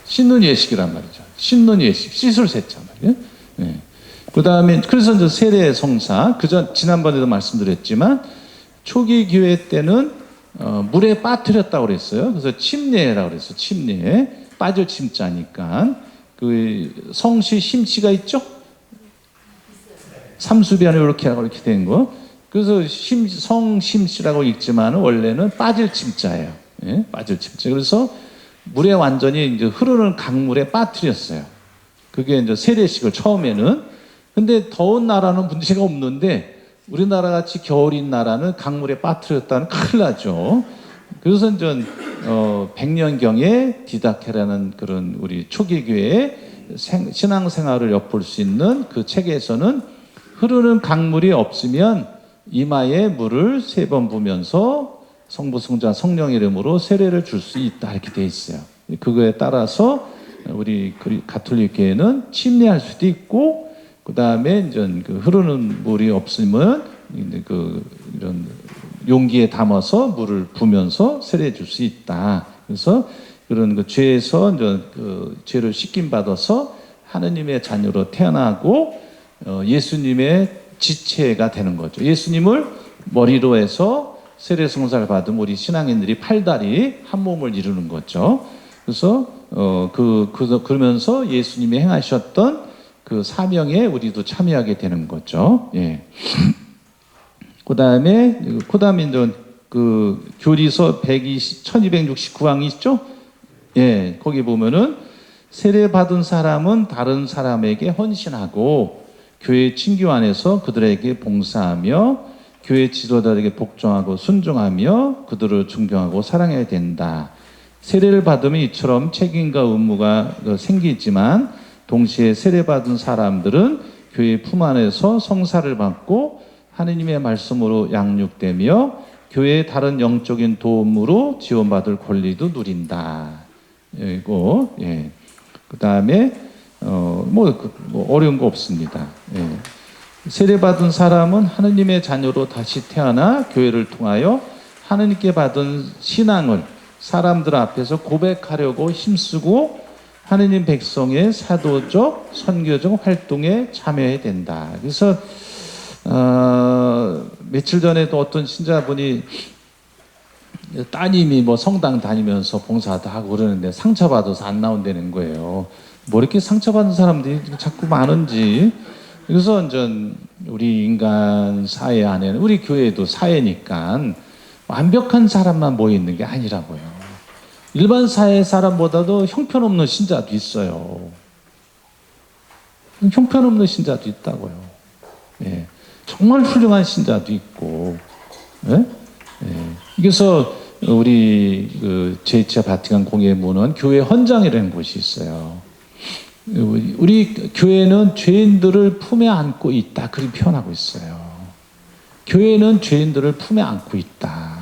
씻는 예식이란 말이죠. 씻는 예식, 씻을 세자 말이에요. 예. 그 다음에 그래서 이제 세례 성사, 지난번에도 말씀드렸지만 초기 교회 때는 물에 빠뜨렸다고 그랬어요. 그래서 침례라고 그랬어요. 침례, 빠질 침자니까 그 성시 심씨가 있죠. 삼수비 안에 이렇게 하고 이렇게 된 거. 그래서 성심씨라고 읽지만 원래는 빠질 침자예요. 예? 빠질 침자. 그래서 물에 완전히 이제 흐르는 강물에 빠뜨렸어요. 그게 이제 세례식을 처음에는. 근데 더운 나라는 문제가 없는데 우리나라 같이 겨울인 나라는 강물에 빠뜨렸다는 큰일 나죠. 그래서 이제 100년경에 디다케라는 그런 우리 초기 교회의 신앙생활을 엿볼 수 있는 그 책에서는 흐르는 강물이 없으면 이마에 물을 3번 부면서 성부, 성자, 성령 이름으로 세례를 줄 수 있다 이렇게 돼 있어요. 그거에 따라서 우리 가톨릭 교회는 침례할 수도 있고 그 다음에 이제 그 흐르는 물이 없으면 이런 용기에 담아서 물을 부면서 세례해 줄 수 있다. 그래서 그런 그 죄에서 이제 그 죄를 씻김 받아서 하느님의 자녀로 태어나고 예수님의 지체가 되는 거죠. 예수님을 머리로 해서 세례 성사를 받은 우리 신앙인들이 팔다리 한 몸을 이루는 거죠. 그래서 그러면서 예수님이 행하셨던 그 사명에 우리도 참여하게 되는 거죠. 예. 그다음에 이제 그 교리서 1269항이 있죠? 예. 거기 보면은 세례 받은 사람은 다른 사람에게 헌신하고 교회 친교 안에서 그들에게 봉사하며 교회 지도자들에게 복종하고 순종하며 그들을 존경하고 사랑해야 된다. 세례를 받으면 이처럼 책임과 의무가 생기지만 동시에 세례받은 사람들은 교회 품 안에서 성사를 받고 하느님의 말씀으로 양육되며 교회의 다른 영적인 도움으로 지원받을 권리도 누린다. 이거 예. 그다음에 어려운 거 없습니다. 예. 세례받은 사람은 하느님의 자녀로 다시 태어나 교회를 통하여 하느님께 받은 신앙을 사람들 앞에서 고백하려고 힘쓰고 하느님 백성의 사도적, 선교적 활동에 참여해야 된다. 그래서 며칠 전에도 어떤 신자분이 따님이 뭐 성당 다니면서 봉사도 하고 그러는데 상처받아서 안 나온다는 거예요. 뭐 이렇게 상처받은 사람들이 자꾸 많은지. 그래서 우리 인간 사회 안에는 우리 교회도 사회니까 완벽한 사람만 모여 있는 게 아니라고요. 일반 사회 사람보다도 형편없는 신자도 있어요. 형편없는 신자도 있다고요. 예. 정말 훌륭한 신자도 있고. 예? 예. 그래서 우리 제2차 바티칸 공예문은 교회 헌장이라는 곳이 있어요. 우리 교회는 죄인들을 품에 안고 있다. 그렇게 표현하고 있어요. 교회는 죄인들을 품에 안고 있다.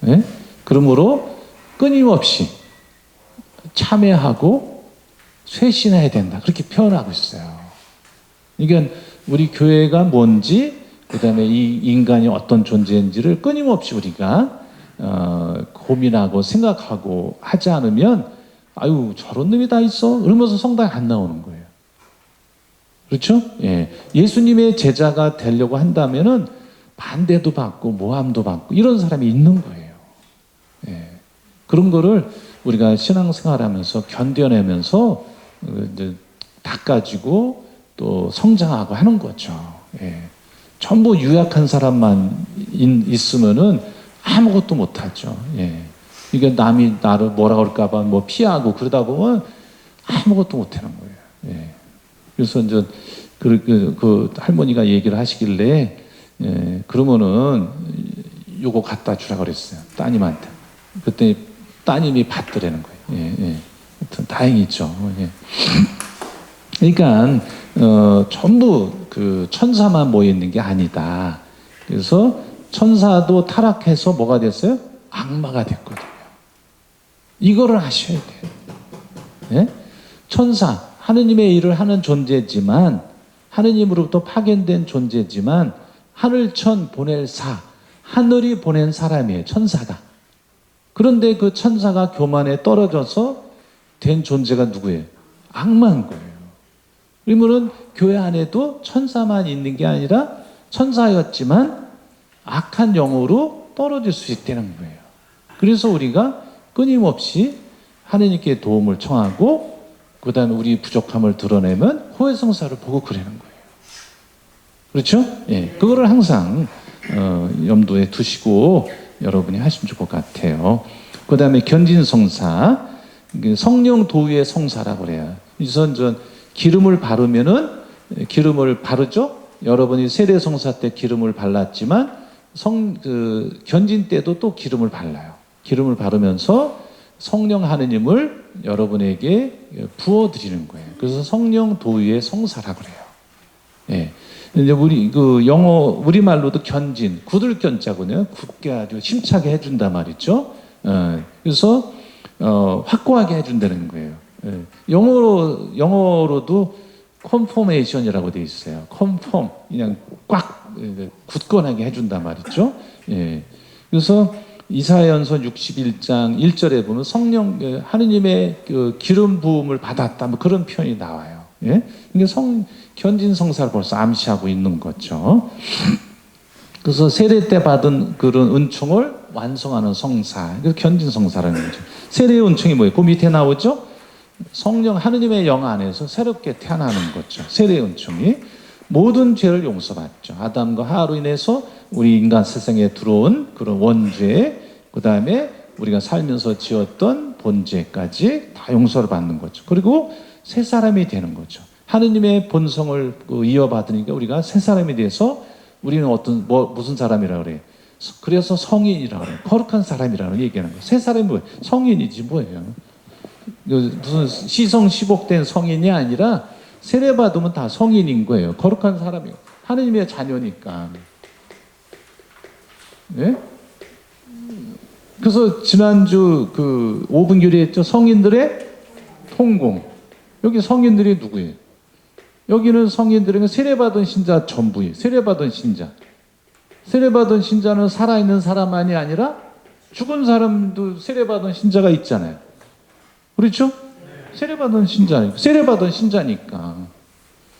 예? 그러므로 끊임없이 참여하고 쇄신해야 된다. 그렇게 표현하고 있어요. 그러니까 우리 교회가 뭔지, 그 다음에 이 인간이 어떤 존재인지를 끊임없이 우리가 고민하고 생각하고 하지 않으면 아유 저런 놈이 다 있어? 그러면서 성당에 안 나오는 거예요. 그렇죠? 예. 예수님의 제자가 되려고 한다면은 반대도 받고 모함도 받고 이런 사람이 있는 거예요. 예. 그런 거를 우리가 신앙생활하면서 견뎌내면서 이제 닦아지고 또 성장하고 하는 거죠. 예. 전부 유약한 사람만 있으면은 아무것도 못하죠. 예. 이게 남이 나를 뭐라 그럴까봐 뭐 피하고 그러다 보면 아무것도 못하는 거예요. 예. 그래서 이제 그 할머니가 얘기를 하시길래 예, 그러면은 요거 갖다 주라 그랬어요. 따님한테. 그때 따님이 받더라는 거예요. 예, 예. 하여튼 다행이죠. 예. 그러니까 전부 그 천사만 모여 있는 게 아니다. 그래서 천사도 타락해서 뭐가 됐어요? 악마가 됐거든요. 이거를 아셔야 돼요. 예? 천사, 하느님의 일을 하는 존재지만 하느님으로부터 파견된 존재지만 하늘천 보낼 하늘이 보낸 사람이에요. 천사가. 그런데 그 천사가 교만에 떨어져서 된 존재가 누구예요? 악마인 거예요. 그러면은 교회 안에도 천사만 있는 게 아니라 천사였지만 악한 영으로 떨어질 수 있다는 거예요. 그래서 우리가 끊임없이 하느님께 도움을 청하고 그 다음에 우리 부족함을 드러내면 호혜성사를 보고 그러는 거예요. 그렇죠? 예, 그거를 항상 염두에 두시고 여러분이 하시면 좋을 것 같아요. 그 다음에 견진성사, 성령 도유의 성사라고 그래요. 그래서 기름을 바르면은 기름을 바르죠. 여러분이 세례성사 때 기름을 발랐지만 견진 때도 또 기름을 발라요. 기름을 바르면서 성령 하느님을 여러분에게 부어드리는 거예요. 그래서 성령 도유의 성사라고 그래요. 예. 이제 우리말로도 견진, 굳을 견자거든요. 굳게 아주 힘차게 해준단 말이죠. 그래서, 확고하게 해준다는 거예요. 예. 영어로도 컨포메이션이라고 되어 있어요. 컨폼, 그냥 꽉 굳건하게 해준단 말이죠. 예. 그래서 이사야전서 61장 1절에 보면 성령, 하느님의 그 기름 부음을 받았다, 뭐 그런 표현이 나와요. 예? 이게 견진 성사를 벌써 암시하고 있는 거죠. 그래서 세례 때 받은 그런 은총을 완성하는 성사, 그래서 견진 성사라는 거죠. 세례의 은총이 뭐예요? 그 밑에 나오죠? 성령 하느님의 영 안에서 새롭게 태어나는 거죠. 세례의 은총이 모든 죄를 용서받죠. 아담과 하와로 인해서 우리 인간 세상에 들어온 그런 원죄, 그 다음에 우리가 살면서 지었던 본죄까지 다 용서를 받는 거죠. 그리고 새 사람이 되는 거죠. 하느님의 본성을 이어받으니까 우리가 새 사람이 돼서 우리는 무슨 사람이라 그래요? 그래서 성인이라 그래요. 거룩한 사람이라고 얘기하는 거예요. 새 사람이 뭐예요? 성인이지 뭐예요? 무슨 시성시복된 성인이 아니라 세례 받으면 다 성인인 거예요. 거룩한 사람이에요. 하느님의 자녀니까. 네? 그래서 지난주 그 5분 교리했죠. 성인들의 통공. 여기 성인들이 누구예요? 여기는 성인들은 세례받은 신자 전부예요. 세례받은 신자. 세례받은 신자는 살아있는 사람만이 아니라 죽은 사람도 세례받은 신자가 있잖아요. 그렇죠? 세례받은 신자니까.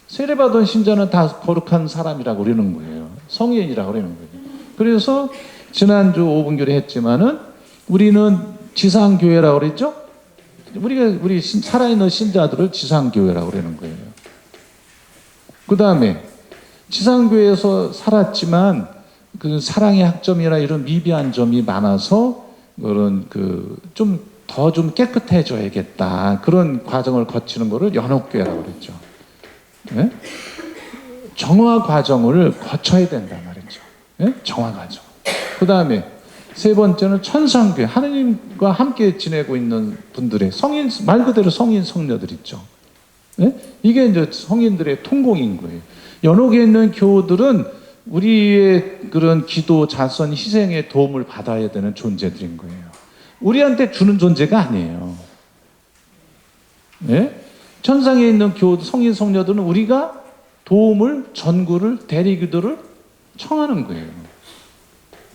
세례받은 신자는 다 거룩한 사람이라고 그러는 거예요. 성인이라고 그러는 거예요. 그래서 지난주 5분 교리 했지만은 우리는 지상교회라고 그랬죠? 우리 살아있는 신자들을 지상교회라고 그러는 거예요. 그 다음에 지상교회에서 살았지만 그 사랑의 학점이나 이런 미비한 점이 많아서 그런 좀 더 좀 깨끗해져야겠다. 그런 과정을 거치는 거를 연옥교회라고 그랬죠. 네? 정화 과정을 거쳐야 된단 말이죠. 네? 정화 과정. 그 다음에 세 번째는 천상교회, 하느님과 함께 지내고 있는 분들의 성인, 말 그대로 성인, 성녀들 있죠. 네? 이게 이제 성인들의 통공인 거예요. 연옥에 있는 교우들은 우리의 그런 기도, 자선, 희생의 도움을 받아야 되는 존재들인 거예요. 우리한테 주는 존재가 아니에요. 네? 천상에 있는 교우, 성인, 성녀들은 우리가 도움을, 전구를, 대리기도를 청하는 거예요.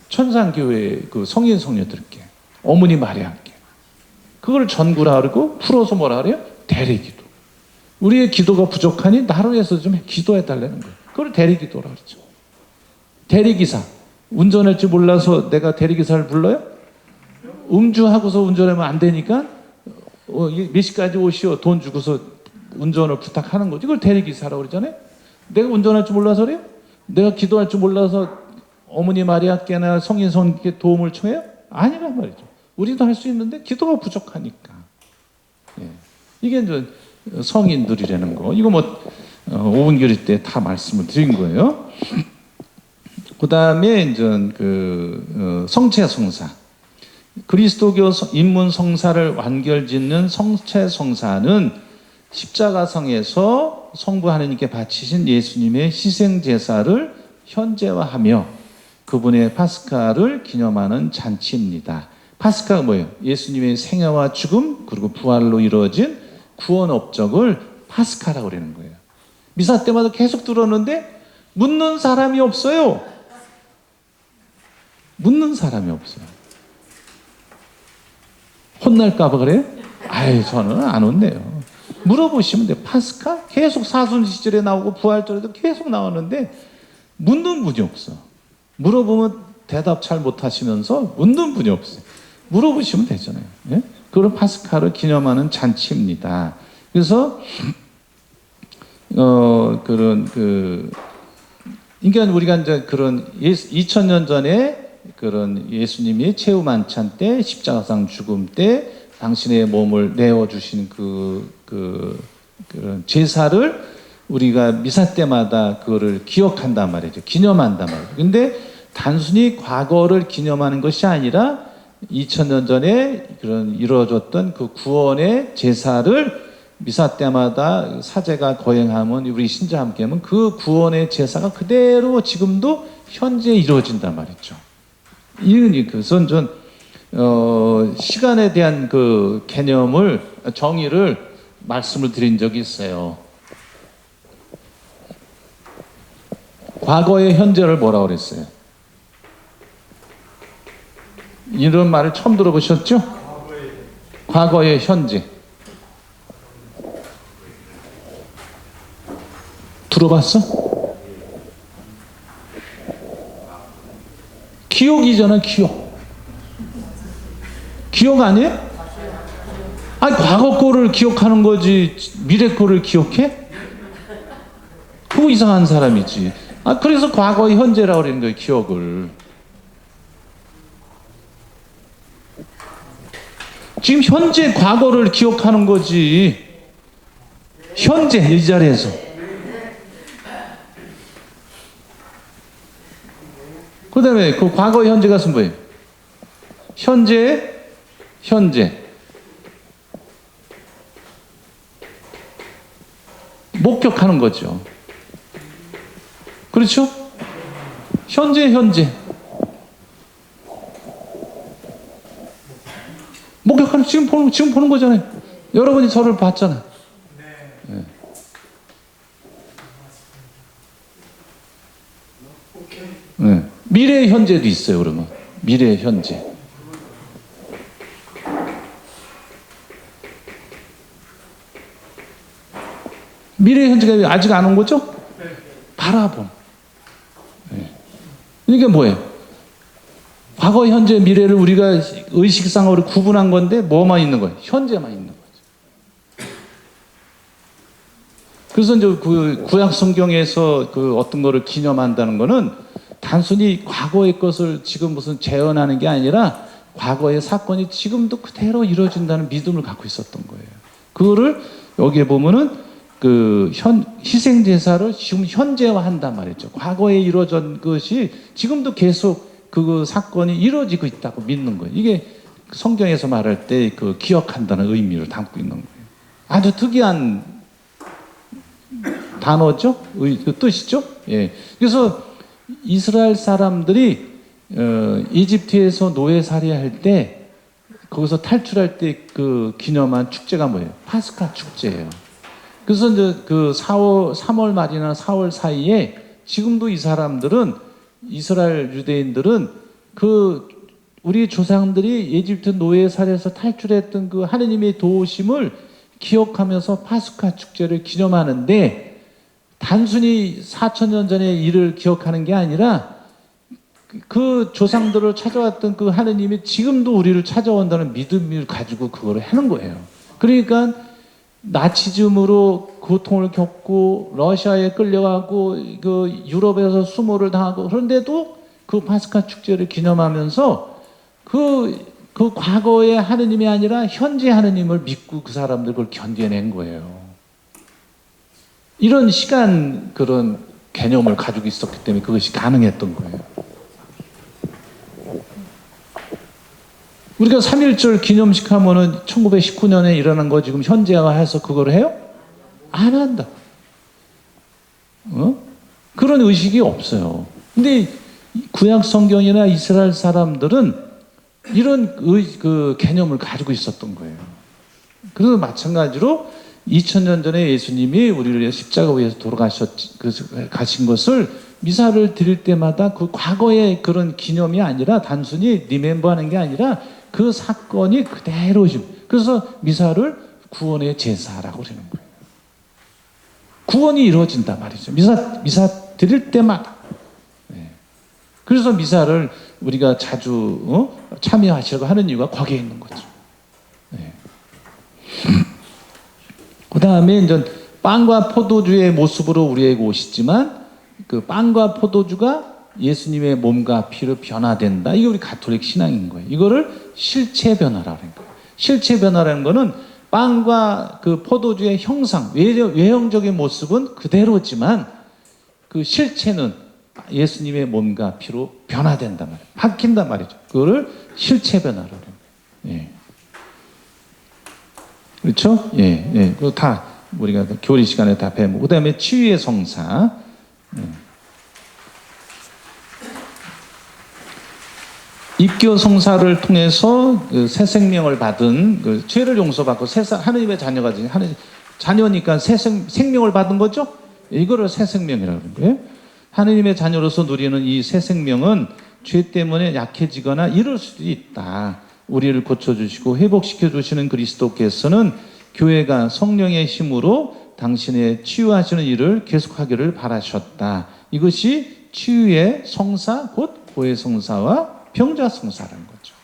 천상교회 그 성인, 성녀들께, 어머니 마리아께. 그걸 전구라 그러고, 풀어서 뭐라 그래요? 대리기도. 우리의 기도가 부족하니 나로 해서 좀 기도해 달라는 거예요. 그걸 대리기도라 그러죠. 대리기사. 운전할 줄 몰라서 내가 대리기사를 불러요? 음주하고서 운전하면 안 되니까 몇 시까지 오시오 돈 주고서 운전을 부탁하는 거지. 이걸 대리기사라고 그러잖아요. 내가 운전할 줄 몰라서 그래요? 내가 기도할 줄 몰라서 어머니 마리아께나 성인 성께 도움을 청해요? 아니란 말이죠. 우리도 할 수 있는데 기도가 부족하니까. 예. 이게 이제 성인들이라는 거. 이거 뭐 5분 교리 때 다 말씀을 드린 거예요. 그 다음에 이제 성체성사. 그리스도교 인문 성사를 완결짓는 성체성사는 십자가성에서 성부 하나님께 바치신 예수님의 희생 제사를 현재화하며 그분의 파스카를 기념하는 잔치입니다. 파스카가 뭐예요? 예수님의 생애와 죽음 그리고 부활로 이루어진 구원 업적을 파스카라고 그러는 거예요. 미사 때마다 계속 들었는데 묻는 사람이 없어요. 묻는 사람이 없어요. 혼날까봐 그래요? 아유, 저는 안 혼내요. 물어보시면 돼요. 파스카? 계속 사순 시절에 나오고 부활절에도 계속 나오는데 묻는 분이 없어. 물어보면 대답 잘 못하시면서 묻는 분이 없어요. 물어보시면 되잖아요. 예? 그걸 파스카를 기념하는 잔치입니다. 그래서 그러니까 우리가 이제 그런 2000년 전에 그런 예수님이 최후 만찬 때 십자가상 죽음 때 당신의 몸을 내어 주신 그런 제사를 우리가 미사 때마다 그거를 기억한단 말이죠. 기념한단 말이죠. 근데 단순히 과거를 기념하는 것이 아니라 2000년 전에 그런 이루어졌던 그 구원의 제사를 미사 때마다 사제가 거행하면 우리 신자 함께 하면 그 구원의 제사가 그대로 지금도 현재 이루어진단 말이죠. 이는 그것은 전 시간에 대한 그 개념을 정의를 말씀을 드린 적이 있어요. 과거의 현재를 뭐라고 그랬어요? 이런 말을 처음 들어보셨죠? 과거의 현재. 들어봤어? 기억이잖아, 기억. 기억 아니에요? 아니, 과거 거를 기억하는 거지, 미래 거를 기억해? 그거 이상한 사람이지. 아, 그래서 과거의 현재라고 그러는 거예요, 기억을. 지금 현재 과거를 기억하는 거지. 현재, 이 자리에서. 그 다음에 그 과거 현재가 무슨 뭐예요? 현재. 목격하는 거죠. 그렇죠? 현재. 목격하는, 지금 보는 거잖아요. 여러분이 저를 봤잖아요. 네. 네. 미래 현재도 있어요. 그러면 미래 현재. 미래 현재가 아직 안 온 거죠? 바라봄. 네. 이게 뭐예요? 과거, 현재, 미래를 우리가 의식상으로 구분한 건데 뭐만 있는 거예요? 현재만 있는 거죠. 그래서 이제 그 구약 성경에서 그 어떤 거를 기념한다는 거는 단순히 과거의 것을 지금 무슨 재현하는 게 아니라 과거의 사건이 지금도 그대로 이루어진다는 믿음을 갖고 있었던 거예요. 그거를 여기에 보면은 희생 제사를 지금 현재화한단 말이죠. 과거에 이루어진 것이 지금도 계속 그 사건이 이루어지고 있다고 믿는 거예요. 이게 성경에서 말할 때 그 기억한다는 의미를 담고 있는 거예요. 아주 특이한 단어죠? 그 뜻이죠? 예. 그래서 이스라엘 사람들이 이집트에서 노예살이 할 때 거기서 탈출할 때 그 기념한 축제가 뭐예요? 파스카 축제예요. 그래서 이제 그 3월 말이나 4월 사이에 지금도 이 사람들은 이스라엘 유대인들은 우리 조상들이 이집트 노예살에서 탈출했던 그 하느님의 도우심을 기억하면서 파스카 축제를 기념하는데 단순히 4,000년 전의 일을 기억하는 게 아니라 그 조상들을 찾아왔던 그 하느님이 지금도 우리를 찾아온다는 믿음을 가지고 그거를 하는 거예요. 그러니까 나치즘으로 고통을 겪고 러시아에 끌려가고 그 유럽에서 수모를 당하고 그런데도 그 파스카 축제를 기념하면서 그 과거의 하느님이 아니라 현재 하느님을 믿고 그 사람들 그걸 견뎌낸 거예요. 이런 그런 개념을 가지고 있었기 때문에 그것이 가능했던 거예요. 우리가 3.1절 기념식 하면은 1919년에 일어난 거 지금 현재화해서 그걸 해요? 안 한다. 그런 의식이 없어요. 근데 구약 성경이나 이스라엘 사람들은 이런 그 개념을 가지고 있었던 거예요. 그래서 마찬가지로 2000년 전에 예수님이 우리를 위해 십자가 위에서 가신 것을 미사를 드릴 때마다 그 과거의 그런 기념이 아니라 단순히 리멤버 하는 게 아니라 그 사건이 그대로 그래서 미사를 구원의 제사라고 그러는 거예요. 구원이 이루어진단 말이죠. 미사 드릴 때마다. 네. 그래서 미사를 우리가 자주 참여하시려고 하는 이유가 거기에 있는 거죠. 네. 그 다음에 이제 빵과 포도주의 모습으로 우리에게 오시지만 그 빵과 포도주가 예수님의 몸과 피로 변화된다. 이게 우리 가톨릭 신앙인 거예요. 이거를 실체 변화라는 거예요. 실체 변화라는 거는 빵과 그 포도주의 형상, 외형적인 모습은 그대로지만 그 실체는 예수님의 몸과 피로 변화된단 말이에요. 바뀐단 말이죠. 그거를 실체 변화라는 거예요. 예. 그렇죠? 예, 예. 그거 다 우리가 교리 시간에 다 배우고, 그 다음에 치유의 성사. 예. 입교 성사를 통해서 그 새 생명을 받은 그 죄를 용서받고 하느님의 자녀가 자녀니까 생명을 받은 거죠. 이거를 새 생명이라고 하는 거예요. 하느님의 자녀로서 누리는 이 새 생명은 죄 때문에 약해지거나 이럴 수도 있다. 우리를 고쳐주시고 회복시켜주시는 그리스도께서는 교회가 성령의 힘으로 당신의 치유하시는 일을 계속하기를 바라셨다. 이것이 치유의 성사, 곧 고의 성사와 병자 성사라는 거죠.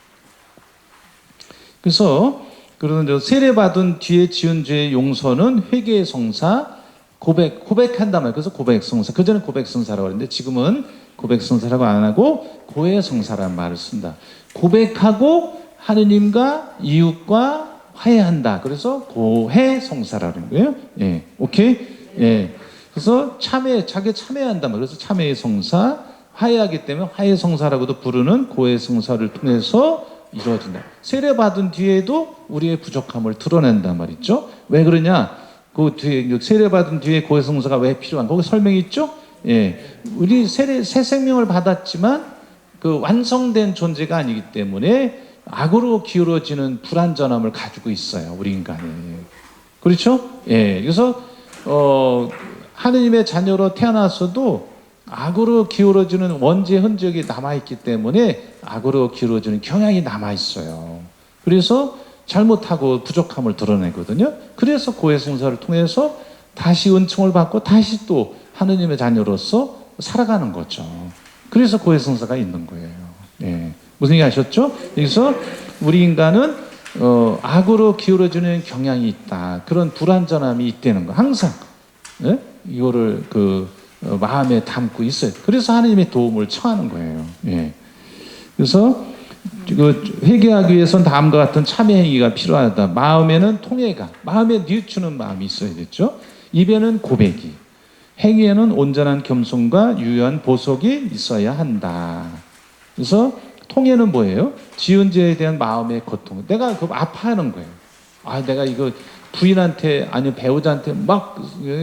그래서 그런 세례받은 뒤에 지은 죄의 용서는 회개의 성사, 고백한단 말이에요. 그래서 고백 성사. 그전에 고백 성사라고 했는데 지금은 고백 성사라고 안 하고 고의 성사라는 말을 쓴다. 고백하고 하느님과 이웃과 화해한다. 그래서 고해 성사라는 거예요. 예, 오케이. 예. 그래서 자기 참회한단 말이에요. 그래서 참회의 성사. 화해하기 때문에 화해 성사라고도 부르는 고해 성사를 통해서 이루어진다. 세례받은 뒤에도 우리의 부족함을 드러낸단 말이죠. 왜 그러냐? 그 뒤에 세례받은 뒤에 고해 성사가 왜 필요한? 거기 설명이 있죠. 예, 우리 새 생명을 받았지만 그 완성된 존재가 아니기 때문에 악으로 기울어지는 불완전함을 가지고 있어요. 우리 인간이. 그렇죠? 예, 그래서 하느님의 자녀로 태어났어도 악으로 기울어지는 원죄 흔적이 남아있기 때문에 악으로 기울어지는 경향이 남아있어요. 그래서 잘못하고 부족함을 드러내거든요. 그래서 고해 성사를 통해서 다시 은총을 받고 다시 또 하느님의 자녀로서 살아가는 거죠. 그래서 고해 성사가 있는 거예요. 예. 무슨 얘기 하셨죠? 여기서 우리 인간은 악으로 기울어지는 경향이 있다. 그런 불완전함이 있다는 거. 항상 예? 이거를 마음에 담고 있어요. 그래서 하나님의 도움을 청하는 거예요. 예. 그래서 회개하기 위해서는 다음과 같은 참회 행위가 필요하다. 마음에는 통회가, 마음에 뉘우치는 마음이 있어야겠죠. 입에는 고백이, 행위에는 온전한 겸손과 유효한 보속이 있어야 한다. 그래서 통회는 뭐예요? 지은 죄에 대한 마음의 고통. 내가 그 아파하는 거예요. 아, 내가 이거 부인한테 아니 배우자한테 막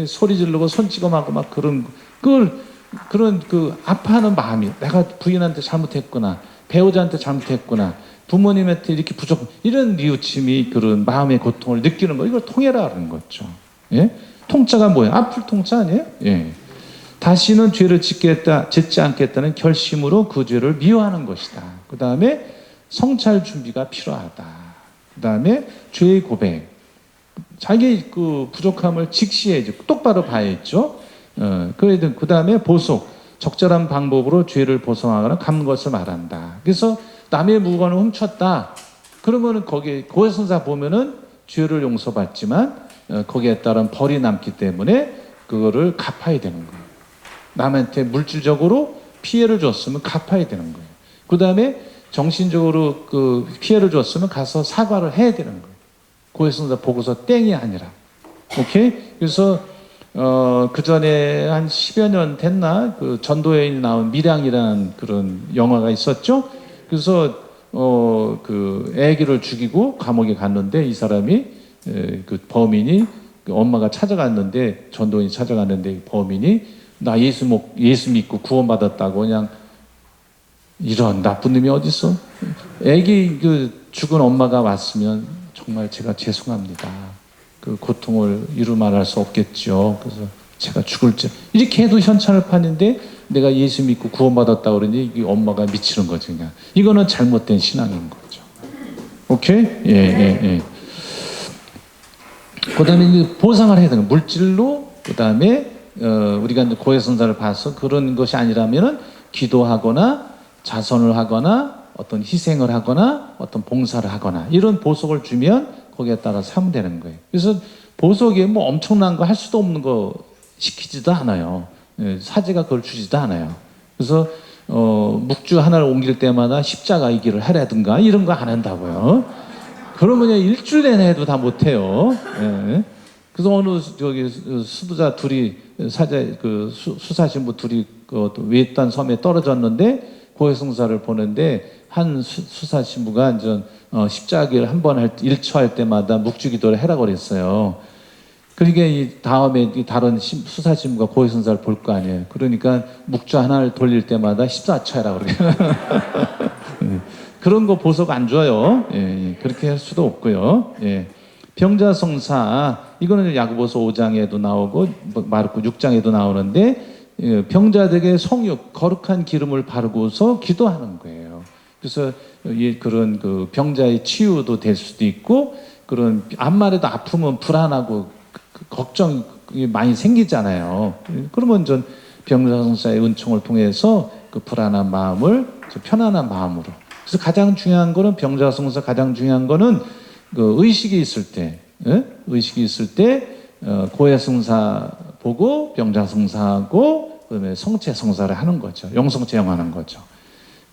소리 지르고 손찌검하고 막 그런 그 아파하는 마음이, 내가 부인한테 잘못했구나, 배우자한테 잘못했구나, 부모님한테 이렇게 부족, 이런 뉘우침이, 그런 마음의 고통을 느끼는 거, 이걸 통해라는 거죠. 예? 통자가 뭐예요? 아플 통자 아니에요? 예. 다시는 죄를 짓지 않겠다는 결심으로 그 죄를 미워하는 것이다. 그 다음에 성찰 준비가 필요하다. 그 다음에 죄의 고백. 자기 그 부족함을 직시해야죠. 똑바로 봐야죠. 그 다음에 보속. 적절한 방법으로 죄를 보송하거나 갚는 것을 말한다. 그래서 남의 물건을 훔쳤다. 그러면은 거기에 고해성사 보면은 죄를 용서받지만 거기에 따른 벌이 남기 때문에 그거를 갚아야 되는 거예요. 남한테 물질적으로 피해를 줬으면 갚아야 되는 거예요. 그 다음에 정신적으로 그 피해를 줬으면 가서 사과를 해야 되는 거예요. 고해성사 보고서 땡이 아니라. 오케이? 그래서 그 전에 한 10여 년 됐나? 그 전도에 나온 밀양이라는 그런 영화가 있었죠? 그래서 그 애기를 죽이고 감옥에 갔는데, 이 사람이 그 범인이, 그 엄마가 찾아갔는데, 전도인이 찾아갔는데 범인이 나 예수 믿고 구원받았다고, 그냥 이런 나쁜 놈이 어딨어? 애기 그 죽은 엄마가 왔으면 정말 제가 죄송합니다. 그 고통을 이루 말할 수 없겠죠. 그래서 제가 죽을지 이렇게 해도 현찰을 파는데, 내가 예수 믿고 구원받았다고 그러니 이 엄마가 미치는 거죠. 그냥 이거는 잘못된 신앙인 거죠. 오케이? 예. 그 다음에 보상을 해야 되는 거예요. 물질로. 그 다음에 우리가 이제 고해성사를 봐서 그런 것이 아니라면은 기도하거나 자선을 하거나 어떤 희생을 하거나 어떤 봉사를 하거나 이런 보석을 주면 거기에 따라서 하면 되는 거예요. 그래서 보석이 뭐 엄청난 거 할 수도 없는 거 시키지도 않아요. 사제가 그걸 주지도 않아요. 그래서 묵주 하나를 옮길 때마다 십자가 이기를 하라든가 이런 거 안 한다고요. 그러면 일주일 내내 해도 다 못해요. 예. 그래서 어느 수도자 둘이, 사제 그 수사신부 둘이 그 외딴 섬에 떨어졌는데 고해성사를 보는데, 한 수사신부가 이제 십자가를 한 번 일처할 때마다 묵주기도를 해라고 그랬어요. 그러니까 이 다음에 다른 수사신부가 고해성사를 볼 거 아니에요. 그러니까 묵주 하나를 돌릴 때마다 14처 해라고 그래요. 그런 거 보석 안 줘요. 예, 그렇게 할 수도 없고요. 예. 병자성사, 이거는 야고보서 5장에도 나오고 마르코 6장에도 나오는데, 병자들에게 성육, 거룩한 기름을 바르고서 기도하는 거예요. 그래서 그런 그 병자의 치유도 될 수도 있고, 그런 암말에도 아프면 불안하고 걱정이 많이 생기잖아요. 그러면 전 병자성사의 은총을 통해서 그 불안한 마음을 편안한 마음으로. 그래서 가장 중요한 거는, 병자성사 가장 중요한 거는 그 의식이 있을 때, 의식이 있을 때 고해성사 보고 병자성사하고 그다음에 성체성사를 하는 거죠. 영성체험하는 거죠.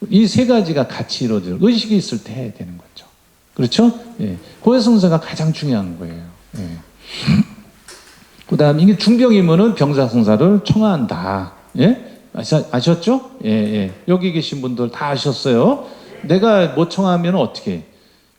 이 세 가지가 같이 이루어져요. 의식이 있을 때 해야 되는 거죠. 그렇죠? 예. 고해성사가 가장 중요한 거예요. 예. 그 다음에 이게 중병이면은 병자성사를 청한다. 예? 아셨죠? 예. 여기 계신 분들 다 아셨어요. 내가 못 청하면 어떻게?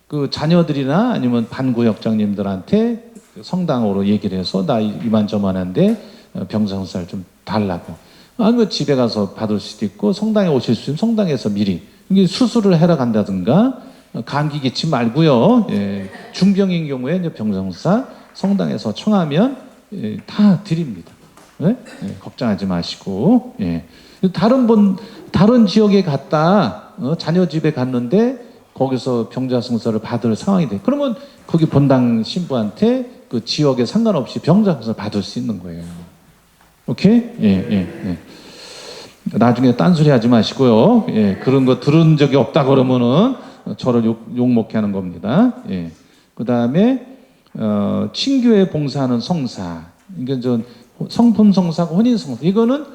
그 자녀들이나 아니면 반구역장님들한테 성당으로 얘기를 해서 나 이만저만한데 병자성사를 좀 달라고. 아니면 집에 가서 받을 수도 있고, 성당에 오실 수 있으면 성당에서 미리 수술을 해라 간다든가, 감기 기침 말고요. 예. 중병인 경우에 이제 병자성사 성당에서 청하면 다 드립니다. 예? 걱정하지 마시고. 예. 다른 지역에 갔다 자녀 집에 갔는데 거기서 병자성사를 받을 상황이 돼. 그러면 거기 본당 신부한테 그 지역에 상관없이 병자성사를 받을 수 있는 거예요. 오케이? 예. 나중에 딴소리 하지 마시고요. 예. 그런 거 들은 적이 없다 그러면은 저를 욕먹게 하는 겁니다. 예. 그 다음에 친교에 봉사하는 성사. 이게 성품성사하고 혼인성사. 이거는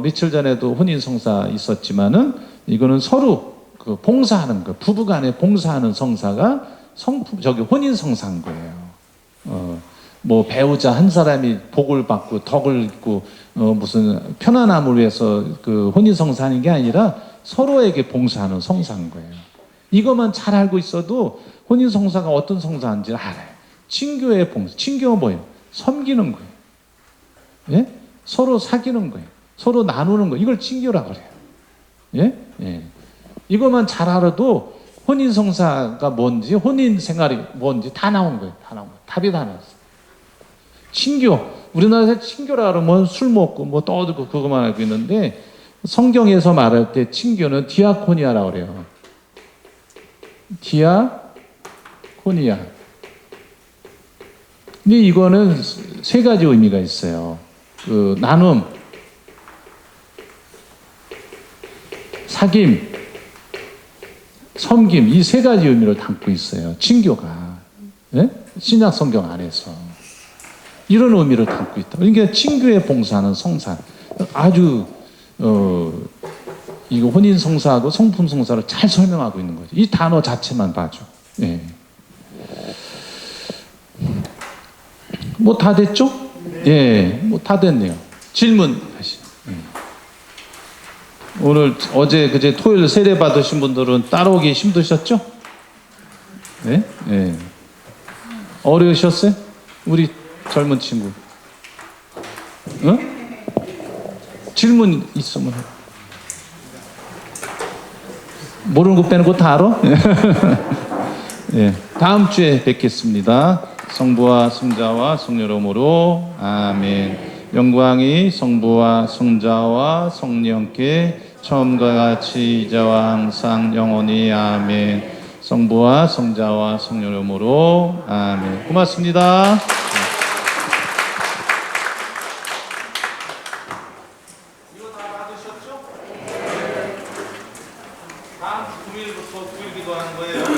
며칠 전에도 혼인성사 있었지만은 이거는 서로 그 봉사하는 거, 부부간에 봉사하는 성사가 혼인성사인 거예요. 뭐 배우자 한 사람이 복을 받고 덕을 입고 무슨 편안함을 위해서 그 혼인성사하는 게 아니라 서로에게 봉사하는 성사인 거예요. 이것만 잘 알고 있어도 혼인성사가 어떤 성사인지 알아요. 친교의 봉사. 친교가 뭐예요? 섬기는 거예요. 예? 서로 사귀는 거예요. 서로 나누는 거예요. 이걸 친교라고 그래요. 예? 예. 이것만 잘 알아도 혼인성사가 뭔지, 혼인생활이 뭔지 다 나온 거예요. 다 나온 거예요. 답이 다 나왔어요. 친교. 우리나라에서 친교라 그러면 술 먹고 뭐 떠들고 그것만 알고 있는데 성경에서 말할 때 친교는 디아코니아라고 그래요. 디아코니아. 근데 이거는 세 가지 의미가 있어요. 그 나눔, 사귐, 섬김, 이 세 가지 의미를 담고 있어요. 친교가. 네? 신약 성경 안에서. 이런 의미를 담고 있다. 그러니까 친교에 봉사하는 성사. 아주, 이거 혼인성사하고 성품성사를 잘 설명하고 있는 거죠. 이 단어 자체만 봐줘. 예. 뭐 다 됐죠? 예, 뭐 다 됐네요. 질문 다시. 오늘 어제 그제 토요일 세례 받으신 분들은 따라오기 힘드셨죠? 네, 예. 어려우셨어요? 우리 젊은 친구. 어? 질문 있으면 모르는 거 빼는 거 다 알아? 예, 다음 주에 뵙겠습니다. 성부와 성자와 성령으로 아멘. 영광이 성부와 성자와 성령께 처음과 같이 이제와 항상 영원히 아멘. 성부와 성자와 성령으로 아멘. 고맙습니다. 이거 다 받으셨죠? 다음 주 금요일부터 주일 기도하는 거예요.